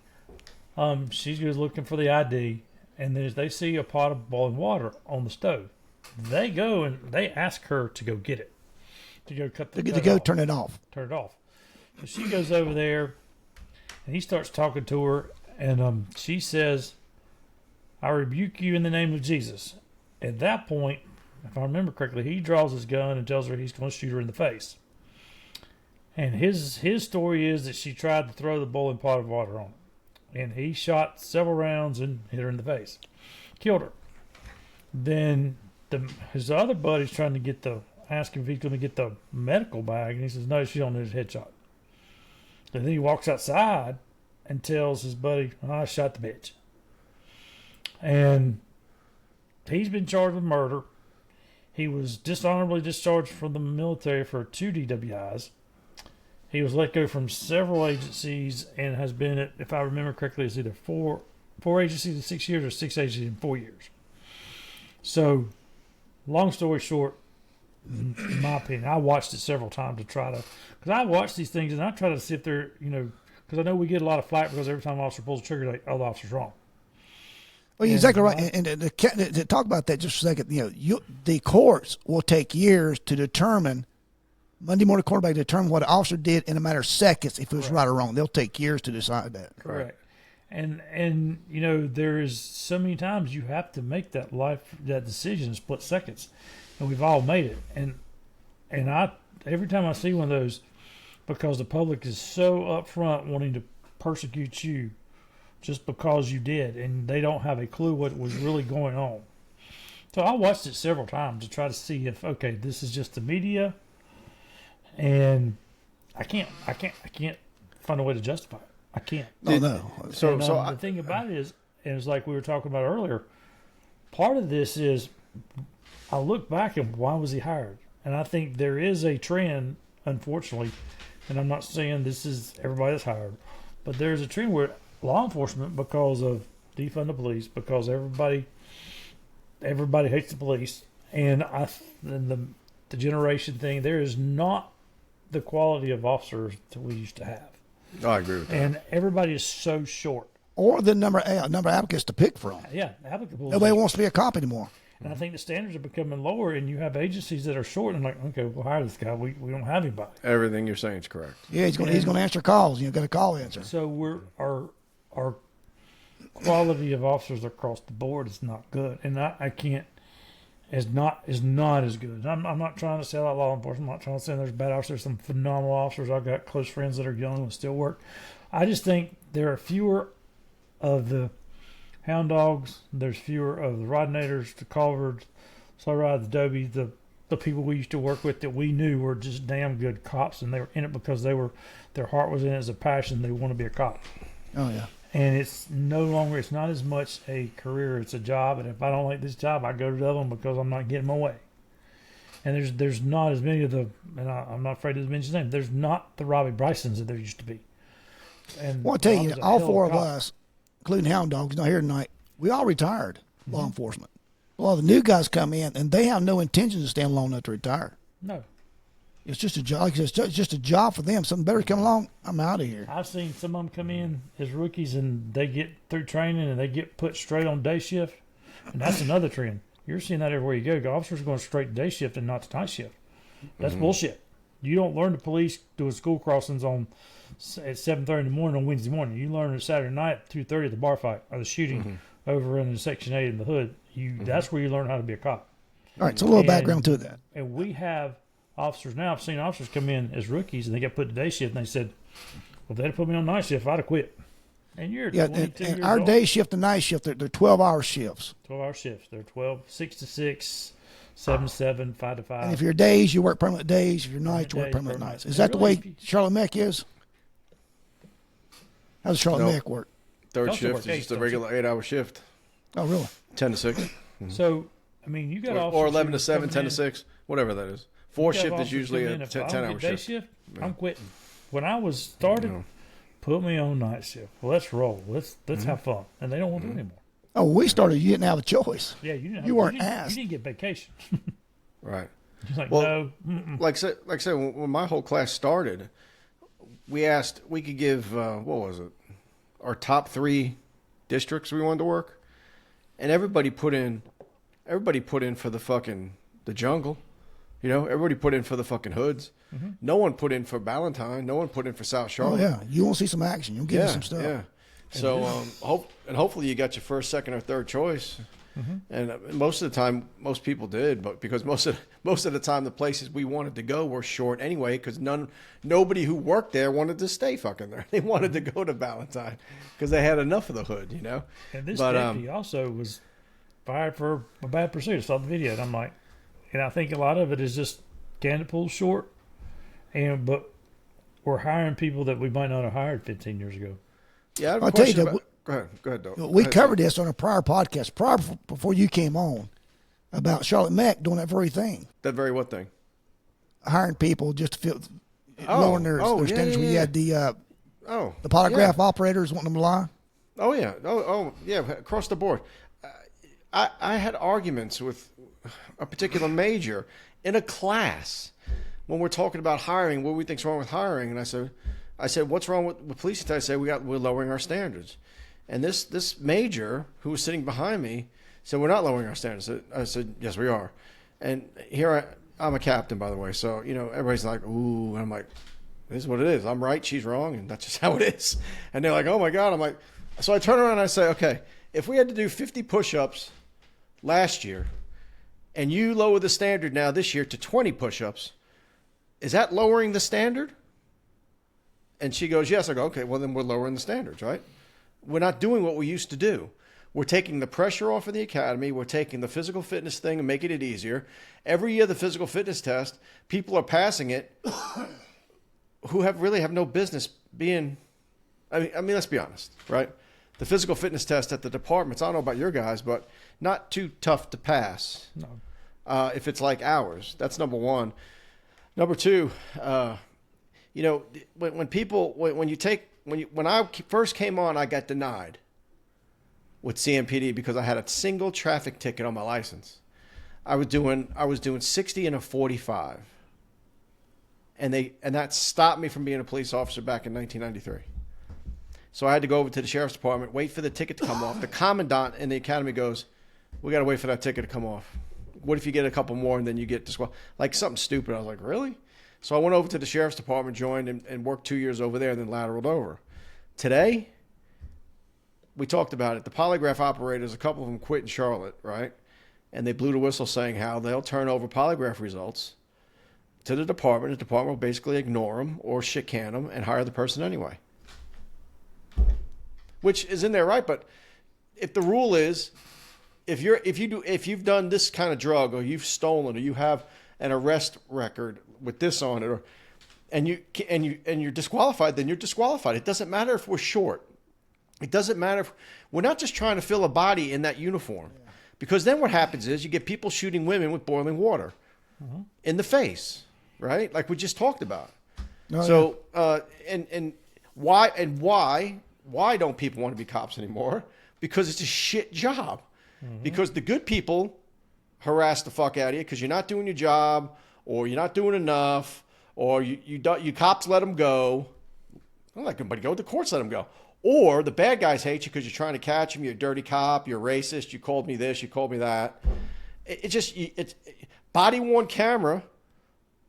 She goes looking for the ID, and then they see a pot of boiling water on the stove. They go and they ask her to go get it, to go cut the To go turn it off. Turn it off. So she goes over there, and he starts talking to her, and she says, "I rebuke you in the name of Jesus." At that point, if I remember correctly, he draws his gun and tells her he's going to shoot her in the face. And his story is that she tried to throw the boiling pot of water on him. And he shot several rounds and hit her in the face. Killed her. Then his other buddy's trying to ask him if he's going to get the medical bag. And he says, no, she don't need a headshot. And then he walks outside and tells his buddy, I shot the bitch. And he's been charged with murder. He was dishonorably discharged from the military for 2 DWIs. He was let go from several agencies and has been at, if I remember correctly, it's either four agencies in 6 years or 6 agencies in 4 years. So, long story short, in my opinion, I watched it several times to try to, because I watch these things and I try to see if they're, because I know we get a lot of flack because every time an officer pulls a trigger, like, oh, the officer's wrong. Well, you're exactly right. And to talk about that just for a second, the courts will take years to determine, Monday morning quarterback, determine what an officer did in a matter of seconds if it was right or wrong. They'll take years to decide that. Correct. And there is so many times you have to make that decision in split seconds, and we've all made it. And I every time I see one of those, because the public is so upfront wanting to persecute you just because you did, and they don't have a clue what was really going on. So I watched it several times to try to see if, okay, this is just the media, and I can't find a way to justify it. I can't. No. So the thing about it is, and it's like we were talking about earlier, part of this is, I look back and why was he hired? And I think there is a trend, unfortunately, and I'm not saying this is everybody that's hired, but there's a trend where law enforcement, because of defund the police, because everybody hates the police, and the generation thing, there is not the quality of officers that we used to have. Oh, I agree with that. And everybody is so short. Or the number of applicants to pick from. Yeah, applicable. Nobody wants to be a cop anymore. And I think the standards are becoming lower, and you have agencies that are short. And like, okay, we'll hire this guy. We don't have anybody. Everything you're saying is correct. Yeah, he's going to answer calls. You got a call answer. So our quality of officers across the board is not good, and I can't is not as good. I'm not trying to sell out law enforcement. I'm not trying to say there's bad officers. Some phenomenal officers. I've got close friends that are young and still work. I just think there are fewer of the Hound Dogs. There's fewer of the Rodnators, the Culvers, the Dobie, the people we used to work with that we knew were just damn good cops, and they were in it because their heart was in it as a passion. They want to be a cop. Oh yeah. And it's not as much a career, it's a job. And if I don't like this job, I go to the other one because I'm not getting my way. And there's not as many of the, and I'm not afraid to mention his name, there's not the Robbie Brysons that there used to be. And well, I'll tell you, Bob's a all hell four a of cop. us, including Hound Dogs, not here tonight, we all retired law enforcement. A lot of the new guys come in, and they have no intention to stand long enough to retire. No. It's just a job. It's just a job for them. Something better come along, I'm out of here. I've seen some of them come in as rookies and they get through training and they get put straight on day shift. And that's another trend. You're seeing that everywhere you go. Officers are going straight to day shift and not to night shift. That's bullshit. You don't learn the police doing school crossings at 7:30 in the morning on Wednesday morning. You learn it Saturday night at 2:30 at the bar fight or the shooting over in the Section 8 in the hood. That's where you learn how to be a cop. All right, so a little background to that. And we have officers now. I've seen officers come in as rookies and they get put to day shift and they said, well, if they'd have put me on night shift, I'd have quit. And you're 22 and years our old. day shift and night shift, they're 12-hour shifts. 12-hour shifts. They're 6 to 6, 7 to 7, 5 to 5. And if you're days, you work permanent days. If you're nights, you work days, permanent permanent nights. nights. Is that the way Really, Charlotte Mech is? How does Charlotte Nope. Mech work? Third Also shift work is eight, just a don't regular 8-hour shift, Oh, really? 10 to 6, So, I mean, you got officers or 11 who to 7, come 10 to in- 6, whatever that is. Four you have shift is officers usually come a in, if 10-hour get day shift. I'm quitting. When I was started, put me on night shift. Well, let's roll. Let's have fun. And they don't want to do it anymore. Oh, when we started, you didn't have a choice. Yeah, You weren't didn't- asked. You didn't get vacation. Right. You're like, Well, no. Mm-mm. Like I said, when my whole class started, we could give, what was it, our top 3 districts we wanted to work. And everybody put in for the jungle. You know, everybody put in for the fucking hoods. No one put in for Ballantyne. No one put in for South Oh, Charlotte. yeah. You want to see some action. You'll give us some stuff. Yeah. So, hopefully you got your first, second, or third choice. And most of the time, most people did, but because most of the time, the places we wanted to go were short anyway, because nobody who worked there wanted to stay fucking there. They wanted to go to Ballantyne because they had enough of the hood, you know. And this deputy also was fired for a bad pursuit. I saw the video, and I'm like, and I think a lot of it is just candidate pool short, but we're hiring people that we might not have hired 15 years ago. Yeah, I have a I'll tell you question that about- Go ahead, Doug. We covered this on a prior podcast, before you came on, about Charlotte Mech doing that very thing. That very what thing? Hiring people just to feel, lowering their standards. We had the polygraph operators wanting them to lie. Oh yeah, across the board. I had arguments with a particular major in a class when we're talking about hiring, what we think's wrong with hiring, and I said, what's wrong with police? I said, we're lowering our standards, and this major who was sitting behind me said, we're not lowering our standards. I said, yes, we are, and here I'm a captain, by the way, so you know everybody's like, ooh, and I'm like, this is what it is. I'm right, she's wrong, and that's just how it is. And they're like, oh my God. I'm like, so I turn around and I say, okay, if we had to do 50 push-ups last year, and you lower the standard now this year to 20 push-ups, is that lowering the standard? And she goes, yes. I go, okay, well then we're lowering the standards, right? We're not doing what we used to do. We're taking the pressure off of the academy. We're taking the physical fitness thing and making it easier. Every year the physical fitness test, people are passing it who really have no business being, I mean, let's be honest, right? The physical fitness test at the departments, I don't know about your guys, but not too tough to pass. No. If it's like ours. That's number one. Number two, you know, when I first came on, I got denied with CMPD because I had a single traffic ticket on my license. I was doing 60 and a 45. and that stopped me from being a police officer back in 1993. So I had to go over to the sheriff's department, wait for the ticket to come off. The commandant in the academy goes, "We got to wait for that ticket to come off. What if you get a couple more and then you get disqualified?" Like something stupid. I was like, really? So I went over to the sheriff's department, joined, and worked 2 years over there, and then lateraled over. Today, we talked about it. The polygraph operators, a couple of them quit in Charlotte, right? And they blew the whistle saying how they'll turn over polygraph results to the department. The department will basically ignore them or chicane them and hire the person anyway. Which is in there, right? But if the rule is, if you've done this kind of drug, or you've stolen, or you have an arrest record with this on it, and you're disqualified, then you're disqualified. It doesn't matter if we're short. It doesn't matter if we're not just trying to fill a body in that uniform, because then what happens is you get people shooting women with boiling water in the face, right? Like we just talked about. Oh, so and why don't people want to be cops anymore? Because it's a shit job. Because the good people harass the fuck out of you because you're not doing your job, or you're not doing enough, or you cops let them go. Don't let anybody go. The courts let them go. Or the bad guys hate you because you're trying to catch them. You're a dirty cop. You're racist. You called me this. You called me that. It's body worn camera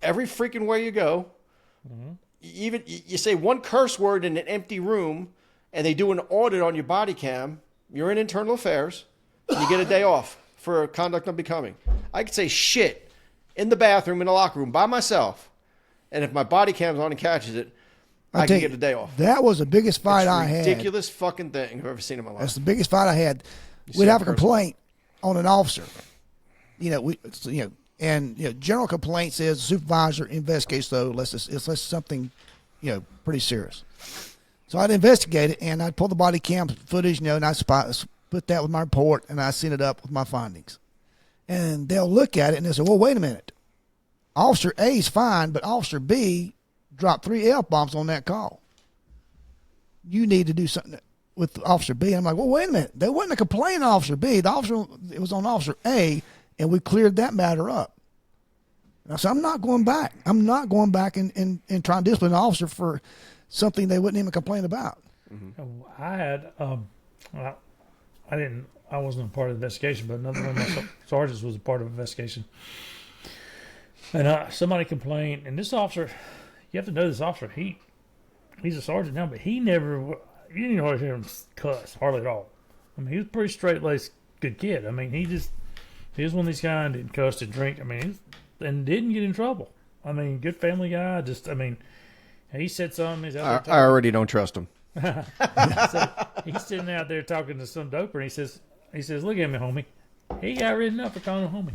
every freaking way you go. Even you say one curse word in an empty room, and they do an audit on your body cam. You're in internal affairs. You get a day off for conduct unbecoming. I could say shit in the bathroom, in the locker room, by myself, and if my body cam's on and catches it, I can get a day off. That was the biggest fight I had. Ridiculous fucking thing I've ever seen in my life. That's the biggest fight I had. We'd have a complaint on an officer. General complaint says supervisor investigates, though, unless it's something, pretty serious. So I'd investigate it, and I'd pull the body cam footage, and I'd put that with my report, and I send it up with my findings. And they'll look at it, and they'll say, well, wait a minute. Officer A is fine, but Officer B dropped 3 F-bombs on that call. You need to do something with Officer B. And I'm like, well, wait a minute. There wasn't a complaint on Officer B. It was on Officer A, and we cleared that matter up. And I said, I'm not going back. I'm not going back and trying to discipline an officer for something they wouldn't even complain about. I had, I wasn't a part of the investigation, but another one of my sergeants was a part of the investigation. And somebody complained, and this officer, you have to know this officer, he's a sergeant now, but you didn't hardly hear him cuss, hardly at all. I mean, he was a pretty straight-laced, good kid. I mean, he was one of these guys that didn't cuss and drink. I mean, and didn't get in trouble. I mean, good family guy. He said something. He's out there I already don't trust him. So he's sitting out there talking to some doper, and he says, look at me, homie. He got written up for calling him homie.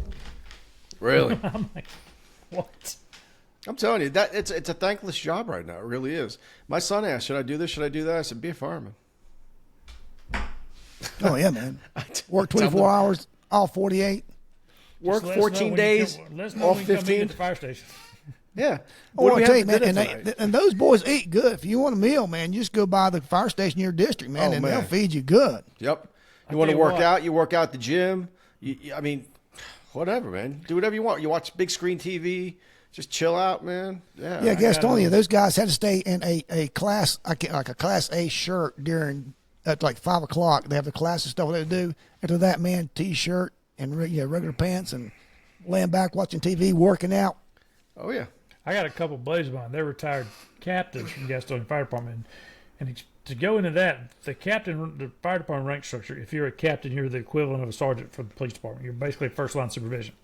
Really? I'm like, what? I'm telling you, that it's a thankless job right now. It really is. My son asked, should I do this? Should I do that? I said, be a fireman. Oh, yeah, man. Work 24 hours, all 48. Work 14 days, all 15. At the fire station. Yeah. Oh, I tell you, man, and those boys eat good. If you want a meal, man, you just go by the fire station in your district, man, and they'll feed you good. Yep. You want to work out, you work out at the gym. I mean, whatever, man. Do whatever you want. You watch big screen TV. Just chill out, man. Yeah. Yeah, Gastonia, those guys had to stay in a class, like a Class A shirt during, at like 5 o'clock. They have the class and stuff what they do. After that, man, T-shirt and regular pants and laying back watching TV, working out. Oh, yeah. I got a couple buddies of mine. They're retired captains from Gastonia Fire Department. And to go into that, the fire department rank structure, if you're a captain, you're the equivalent of a sergeant for the police department. You're basically first line supervision.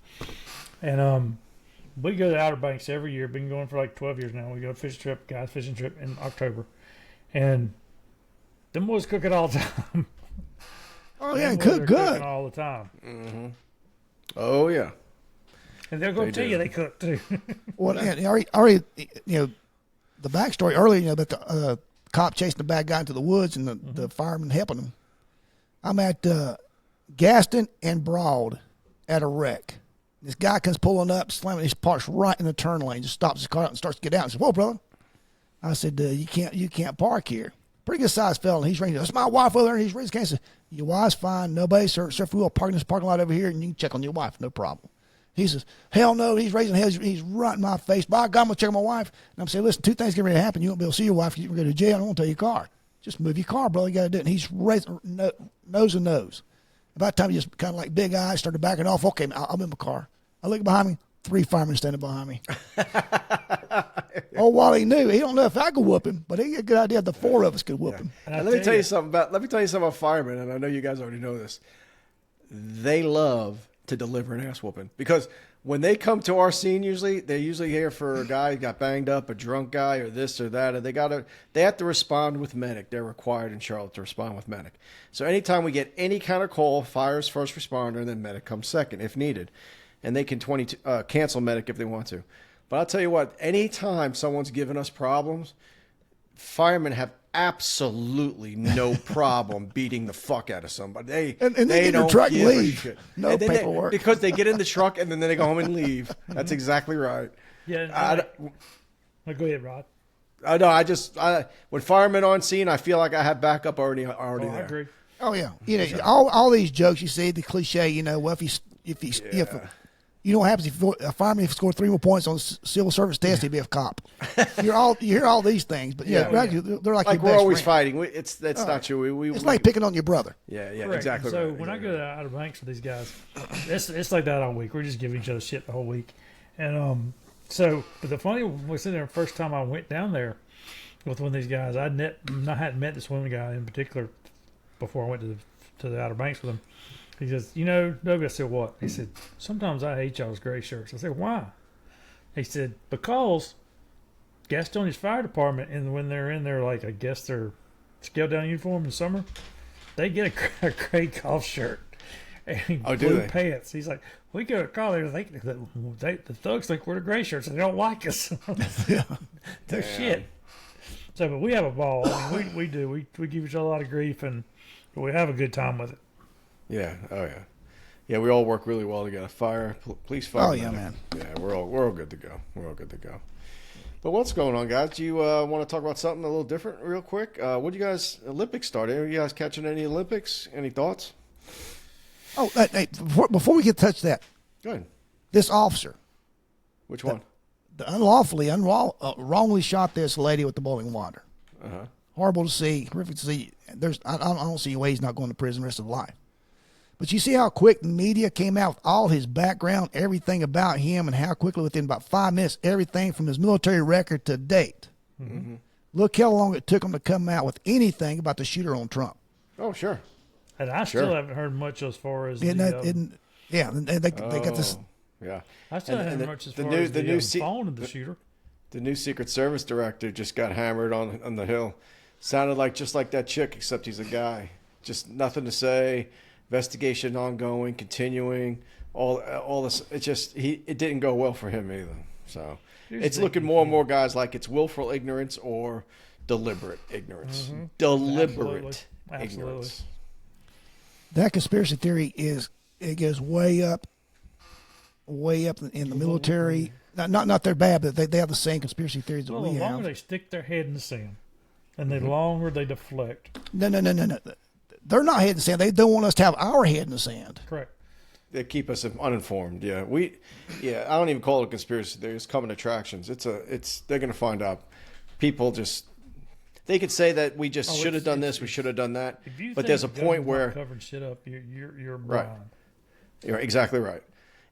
And we go to Outer Banks every year. Been going for like 12 years now. We go guys fishing trip in October. And them boys cook it all the time. Oh, yeah, and cook good. All the time. Mm-hmm. Oh, yeah. And they'll go tell you they cook, too. Well, and already, the backstory earlier, about the cop chasing the bad guy into the woods and the fireman helping him. I'm at Gaston and Broad at a wreck. This guy comes pulling up, slamming his parks right in the turn lane, just stops his car and starts to get out. I said, whoa, brother. I said, you can't park here. Pretty good sized fella. And he's ringing. That's my wife over there. And he's raising his hand. Your wife's fine. Nobody, sir. Sir, we will park in this parking lot over here, and you can check on your wife. No problem. He says, hell no, he's raising hell. He's right in my face. By God, I'm going to check on my wife. And I'm saying, listen, 2 things get ready to happen. You won't be able to see your wife. You're going to go to jail. I don't want to tell your car. Just move your car, bro. You got to do it. And he's raising nose and nose. About the time he just kind of like big eyes, started backing off. Okay, I'm in my car. I look behind me. 3 firemen standing behind me. Oh, Wally knew. He don't know if I could whoop him, but he had a good idea. The 4 of us could whoop him. And let me tell you something about firemen, and I know you guys already know this. They love to deliver an ass whooping because when they come to our scene, they're usually here for a guy who got banged up, a drunk guy, or this or that, and they have to respond with medic. They're required in Charlotte to respond with medic. So anytime we get any kind of call, fire's first responder, and then medic comes second if needed, and they can cancel medic if they want to. But I'll tell you what, anytime someone's giving us problems, firemen have absolutely no problem beating the fuck out of somebody. They get in the truck and leave. No paperwork. Because they get in the truck and then they go home and leave. That's exactly right. Yeah. Go ahead, Rod. When firemen on scene, I feel like I have backup already there. I agree. Oh yeah. All these jokes you see, the cliche. Well, if you know what happens if a fireman scored 3 more points on the civil service test, he'd be a cop. You hear all these things, but they're like your we're always friend. fighting. That's not true. It's like picking on your brother. Yeah, Correct. exactly. So right. when I go to Outer Banks with these guys, it's like that all week. We're just giving each other shit the whole week, and but the funny was in there the first time I went down there with one of these guys. I hadn't met this one guy in particular before I went to the Outer Banks with him. He says, Doug, I said, what? He said, sometimes I hate y'all's gray shirts. I said, why? He said, because Gastonia's fire department, and when they're in their, like, I guess their scaled down uniform in summer, they get a gray golf shirt and blue pants. He's like, we go to college, the thugs think we're the gray shirts, and they don't like us. They're shit. So, but we have a ball. I mean, we do. We give each other a lot of grief, and we have a good time with it. Yeah. Oh yeah. Yeah, we all work really well together. Police, fire. Oh yeah, man. Yeah, we're all good to go. But what's going on, guys? Do you want to talk about something a little different, real quick? What do you guys Olympics started? Are you guys catching any Olympics? Any thoughts? Oh, hey, before we get to touch that, Go ahead. this officer, Which one? the wrongly shot this lady with the boiling water. Horrible to see, horrific to see. I don't see a way he's not going to prison the rest of his life. But you see how quick the media came out with all his background, everything about him, and how quickly, within about 5 minutes, everything from his military record to date. Mm-hmm. Look how long it took him to come out with anything about the shooter on Trump. Oh, sure. And I still haven't heard much as far as they got this. Yeah. I still haven't heard much as far as the phone of the shooter. The new Secret Service director just got hammered on the Hill. Sounded just like that chick, except he's a guy. Just nothing to say. Investigation ongoing, continuing. All this. It didn't go well for him either. So it's looking more and more guys like it's willful ignorance or deliberate ignorance. Mm-hmm. Deliberate ignorance. That conspiracy theory it goes way up in the military. Not they're bad, but they have the same conspiracy theories that we have. The longer they stick their head in the sand, and the longer they deflect. No. They're not head in the sand. They don't want us to have our head in the sand. Correct. They keep us uninformed. Yeah, I don't even call it a conspiracy theory. It's common attractions. They're going to find out. People they could say that we just should have done this, we should have done that. But there's a point where covering shit up, you're blind. Right. You're exactly right.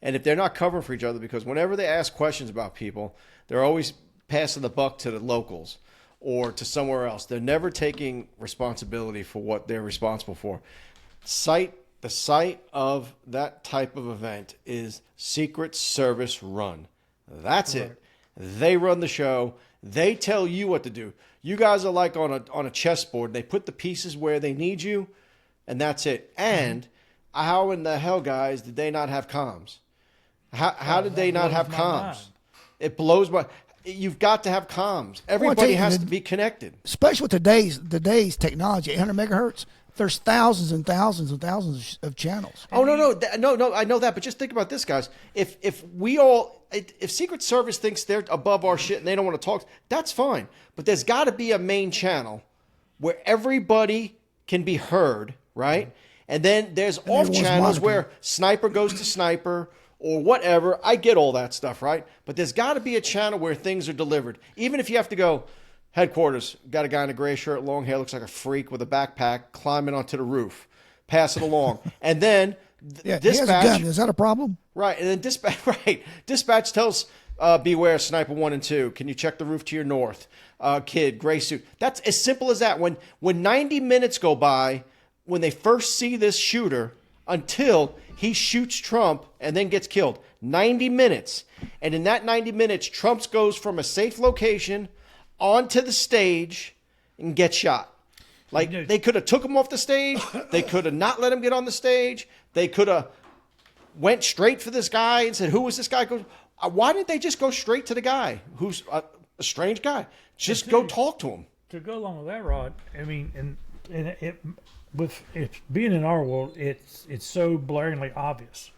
And if they're not covering for each other, because whenever they ask questions about people, they're always passing the buck to the locals or to somewhere else. They're never taking responsibility for what they're responsible for. The site of that type of event is Secret Service run. That's it. They run the show. They tell you what to do. You guys are like on a chessboard. They put the pieces where they need you, and that's it. And how in the hell, guys, did they not have comms? How did they not have comms? It blows my... You've got to have comms. Everybody has to be connected. Especially with today's technology, 800 megahertz. There's thousands and thousands and thousands of channels. Oh no! I know that, but just think about this, guys. If Secret Service thinks they're above our shit and they don't want to talk, that's fine. But there's got to be a main channel where everybody can be heard, right? And then there's off channels where sniper goes to sniper, or whatever. I get all that stuff, right? But there's got to be a channel where things are delivered. Even if you have to go, headquarters, got a guy in a gray shirt, long hair, looks like a freak with a backpack, climbing onto the roof. Pass it along. And then Yeah, dispatch. he has a gun. Is that a problem? Right. And then dispatch tells beware sniper 1 and 2. Can you check the roof to your north? Kid, gray suit. That's as simple as that. When 90 minutes go by, when they first see this shooter, until he shoots Trump and then gets killed. 90 minutes. And in that 90 minutes, Trump goes from a safe location onto the stage and gets shot. Like, they could have took him off the stage. They could have not let him get on the stage. They could have went straight for this guy and said, who was this guy? Why didn't they just go straight to the guy who's a strange guy? Just go talk to him. To go along with that, Rod, I mean, and with it being in our world, it's so blaringly obvious.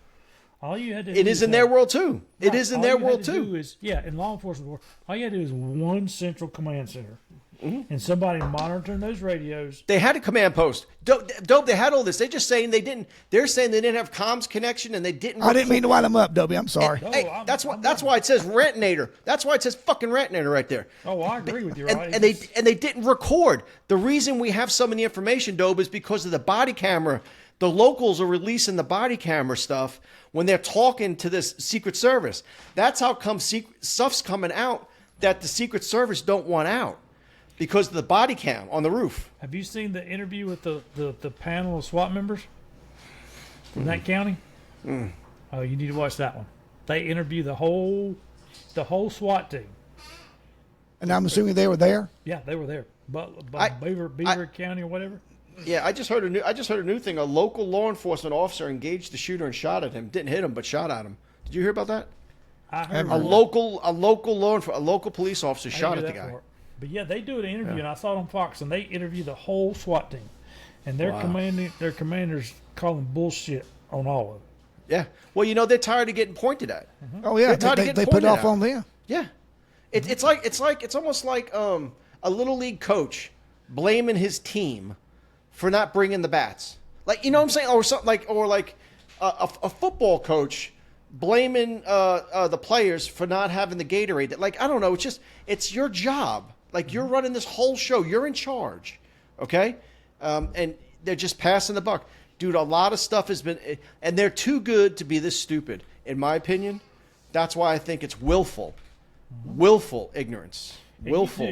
All you had to do It is in their world too. It is in their world too. In law enforcement world, all you had to do is one central command center, and somebody monitoring those radios. They had a command post. Dope, they had all this. They're just saying they didn't. They're saying they didn't have comms connection and they didn't. I didn't mean to wind them up, Dobie. I'm sorry. Hey, that's why it says Rentinator. That's why it says fucking Rentinator right there. Oh, I agree with you, and, Rod. and they didn't record. The reason we have some of the information, Dope, is because of the body camera. The locals are releasing the body camera stuff when they're talking to this Secret Service. That's how come stuff's coming out that the Secret Service don't want out. Because of the body cam on the roof. Have you seen the interview with the panel of SWAT members from that county? Oh, you need to watch that one. They interview the whole SWAT team. And I'm assuming they were there? Yeah, they were there. Beaver County or whatever. Yeah, I just heard a new thing. A local law enforcement officer engaged the shooter and shot at him. Didn't hit him, but shot at him. Did you hear about that? I heard a local police officer shot at the guy. But yeah, they do an interview, and I saw it on Fox, and they interview the whole SWAT team, and their commanders calling bullshit on all of it. Yeah, well, they're tired of getting pointed at. Oh yeah, they put it off on them. Yeah, it's almost like a little league coach blaming his team for not bringing the bats. Like, you know what I'm saying, or something like a football coach blaming the players for not having the Gatorade. Like, I don't know, it's your job. Like, you're running this whole show. You're in charge, okay? And they're just passing the buck. Dude, a lot of stuff has been... And they're too good to be this stupid, in my opinion. That's why I think it's willful. Willful ignorance. Willful.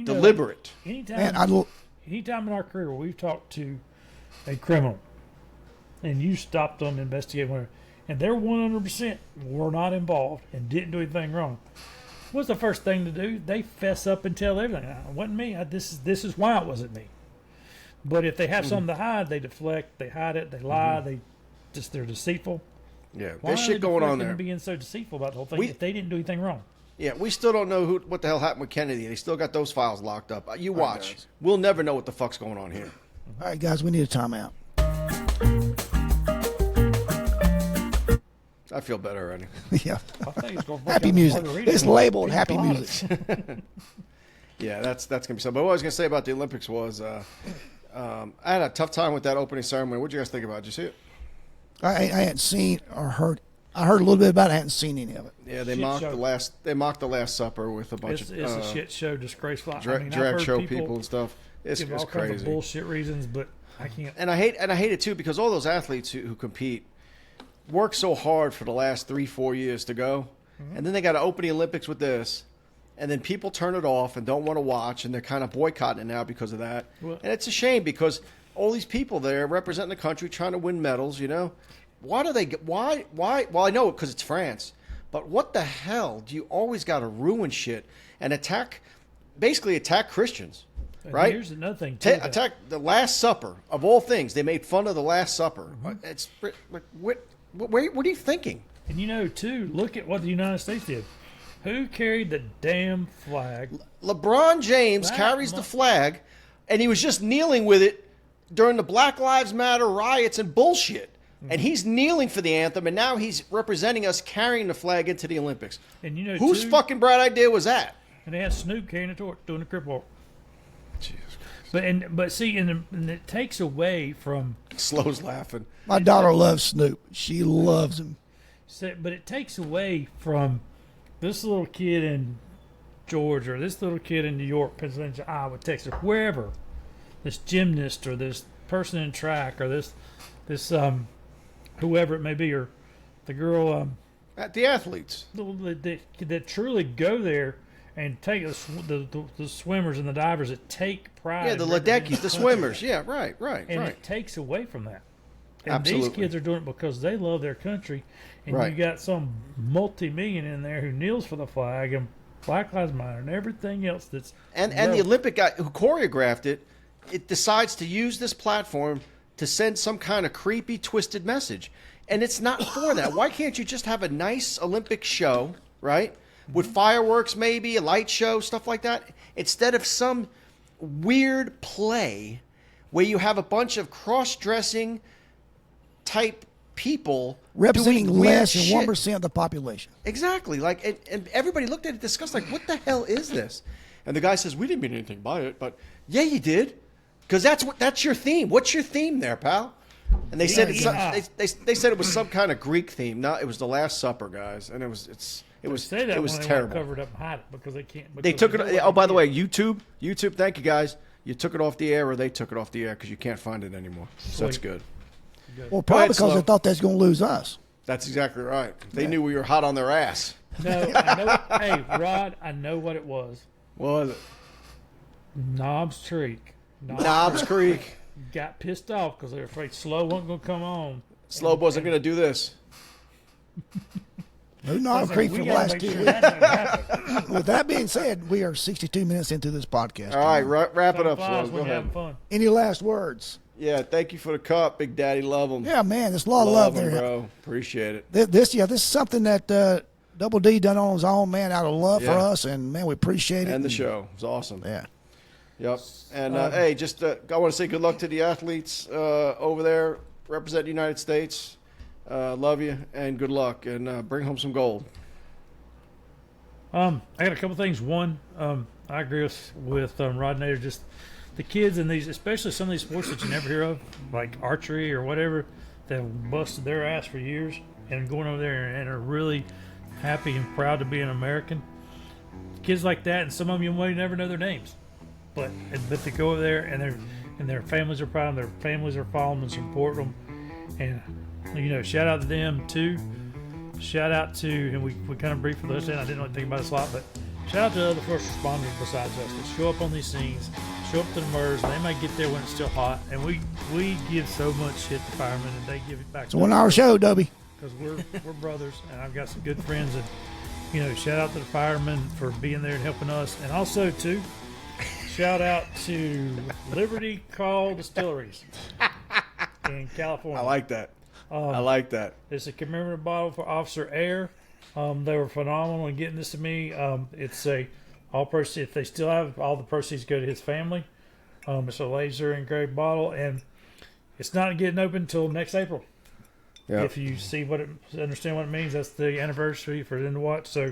Deliberate. Anytime in our career where we've talked to a criminal, and you stopped them investigating, and they're 100% were not involved and didn't do anything wrong, what's the first thing to do? They fess up and tell everything. It wasn't me. This is why it wasn't me. But if they have something to hide, they deflect, they hide it, they lie, they're deceitful. Yeah, there's shit going on there. Being so deceitful about the whole thing if they didn't do anything wrong. Yeah, we still don't know what the hell happened with Kennedy. They still got those files locked up. You watch. We'll never know what the fuck's going on here. All right, guys, we need a timeout. I feel better already. Yeah. I think it's gonna Happy music. It's labeled happy music. Yeah, that's gonna be something. But what I was gonna say about the Olympics was, I had a tough time with that opening ceremony. What did you guys think about it? Did you see it? I hadn't seen or heard. I heard a little bit about it. I hadn't seen any of it. Yeah, they mocked the Last Supper with a bunch it's of a shit show, disgraceful. drag show people and stuff. It's all crazy. kinds of bullshit reasons, but I can't. And I hate it too because all those athletes who compete work so hard for the last 3-4 years to go, and then they got to open the Olympics with this, and then people turn it off and don't want to watch, and they're kind of boycotting it now because of that. Well, and it's a shame because all these people there representing the country, trying to win medals, Why do they get? Why? Well, I know it because it's France, but what the hell do you always got to ruin shit and basically attack Christians, right? Here's another thing too. Attack the Last Supper of all things. They made fun of the Last Supper. It's like what are you thinking? And too, look at what the United States did. Who carried the damn flag? LeBron James carries the flag, and he was just kneeling with it during the Black Lives Matter riots and bullshit. And he's kneeling for the anthem, and now he's representing us carrying the flag into the Olympics. And whose fucking bright idea was that? And they had Snoop carrying a torch doing the crip walk. Jesus Christ. But see, and it takes away from. Slow's laughing. My daughter loves Snoop. She loves him. but it takes away from this little kid in Georgia, or this little kid in New York, Pennsylvania, Iowa, Texas, wherever. This gymnast or this person in track or this whoever it may be, or the girl At the athletes. that truly go there and take the swimmers and the divers that take pride. Yeah, the in Ledeckis, representing the swimmers. Yeah, right. and right. it takes away from that. And Absolutely. these kids are doing it because they love their country, and Right. you got some multi-million in there who kneels for the flag and Black Lives Matter and everything else that's And the Olympic guy who choreographed it decides to use this platform to send some kind of creepy, twisted message. And it's not for that. Why can't you just have a nice Olympic show, right? With fireworks, maybe, a light show, stuff like that, instead of some weird play where you have a bunch of cross-dressing type people Representing doing weird less than shit. 1% of the population. Exactly. Like, and everybody looked at it, discussed, like, what the hell is this? And the guy says, we didn't mean anything by it, but yeah, you did, because that's your theme. What's your theme there, pal? And they said they said it was some kind of Greek theme. No, it was the Last Supper, guys, and it was say that it was when they terrible. want to cover it up and hide it because they can't. They because took they it. know Oh, by what the they way, YouTube. Thank you, guys. You took it off the air, or they took it off the air because you can't find it anymore. So that's Sweet. good. Well, Go probably ahead, because Slow. they thought they was going to lose us. That's exactly right. They knew we were hot on their ass. did. No, I know. Hey, Rod, I know what it was. What was it? Knobs Creek. Knobs Creek. Got pissed off because they were afraid Slow wasn't going to come on. Slow wasn't going to do this. No I Knob was like, Creek we for the gotta last make 2 sure weeks. that doesn't happen. With that being said, we are 62 minutes into this podcast. All right, wrap it up, Flies Slow. when Go you're having ahead. fun. Any last words? Yeah, thank you for the cup, Big Daddy. Love them. Yeah, man, there's a lot of love there. bro. Appreciate it. This is something that Double D done on his own, man, out of love for Yeah. us, and man, we appreciate it. And the show. It was awesome. Yeah. Yep. And hey, just I want to say good luck to the athletes over there. Represent the United States. Love you and good luck, and bring home some gold. I got a couple things. One, I agree with Rod Nader. Just the kids in these, especially some of these sports that you never hear of, like archery or whatever, that have busted their ass for years and going over there and are really happy and proud to be an American. Kids like that, and some of them you might never know their names, but they go over there and their families are proud of them. Their families are following them and support them, and shout out to them too. Shout out to, and we kind of briefly this in. I didn't really think about this a lot, but shout out to other first responders besides us that show up on these scenes, show up to the MERS. They might get there when it's still hot, and we give so much shit to firemen, and they give it back. It's a 1 hour show, Dobie. Because we're brothers, and I've got some good friends, and shout out to the firemen for being there and helping us, and also too, shout out to Liberty Call Distilleries in California. I like that. I like that. It's a commemorative bottle for Officer Air. They were phenomenal in getting this to me. It's all proceeds. If they still have all the proceeds, go to his family. It's a laser engraved bottle, and it's not getting open until next April. Yeah. If you see understand what it means, that's the anniversary for them to watch. So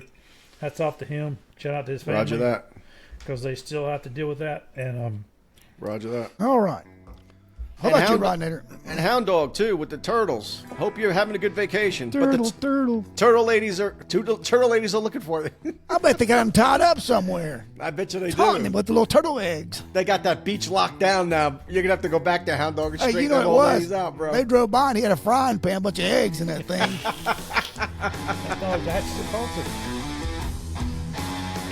hats off to him. Shout out to his family. Roger that. Because they still have to deal with that. And Roger that. All right. How And about you, Hound- Rod Nader? And Hound Dog too with the turtles. Hope you're having a good vacation. but the Turtle. turtle ladies are looking for you. I bet they got him tied up somewhere. I bet you they Taunting him do. with the little turtle eggs. They got that beach locked down now. You're gonna have to go back to Hound Dog and Hey, straighten you know them what old it ladies was? out, bro. They drove by and he had a frying pan, a bunch of eggs in that thing. that's the culture.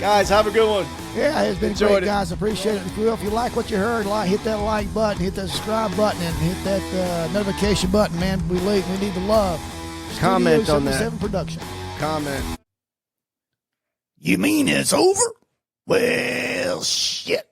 Guys, have a good one. Yeah, it's been Enjoyed great, it. guys. Appreciate it. If you like what you heard, hit that like button, hit that subscribe button, and hit that notification button, man. We need the love. Comment Studio on that. 77 Production. Comment. You mean it's over? Well, shit.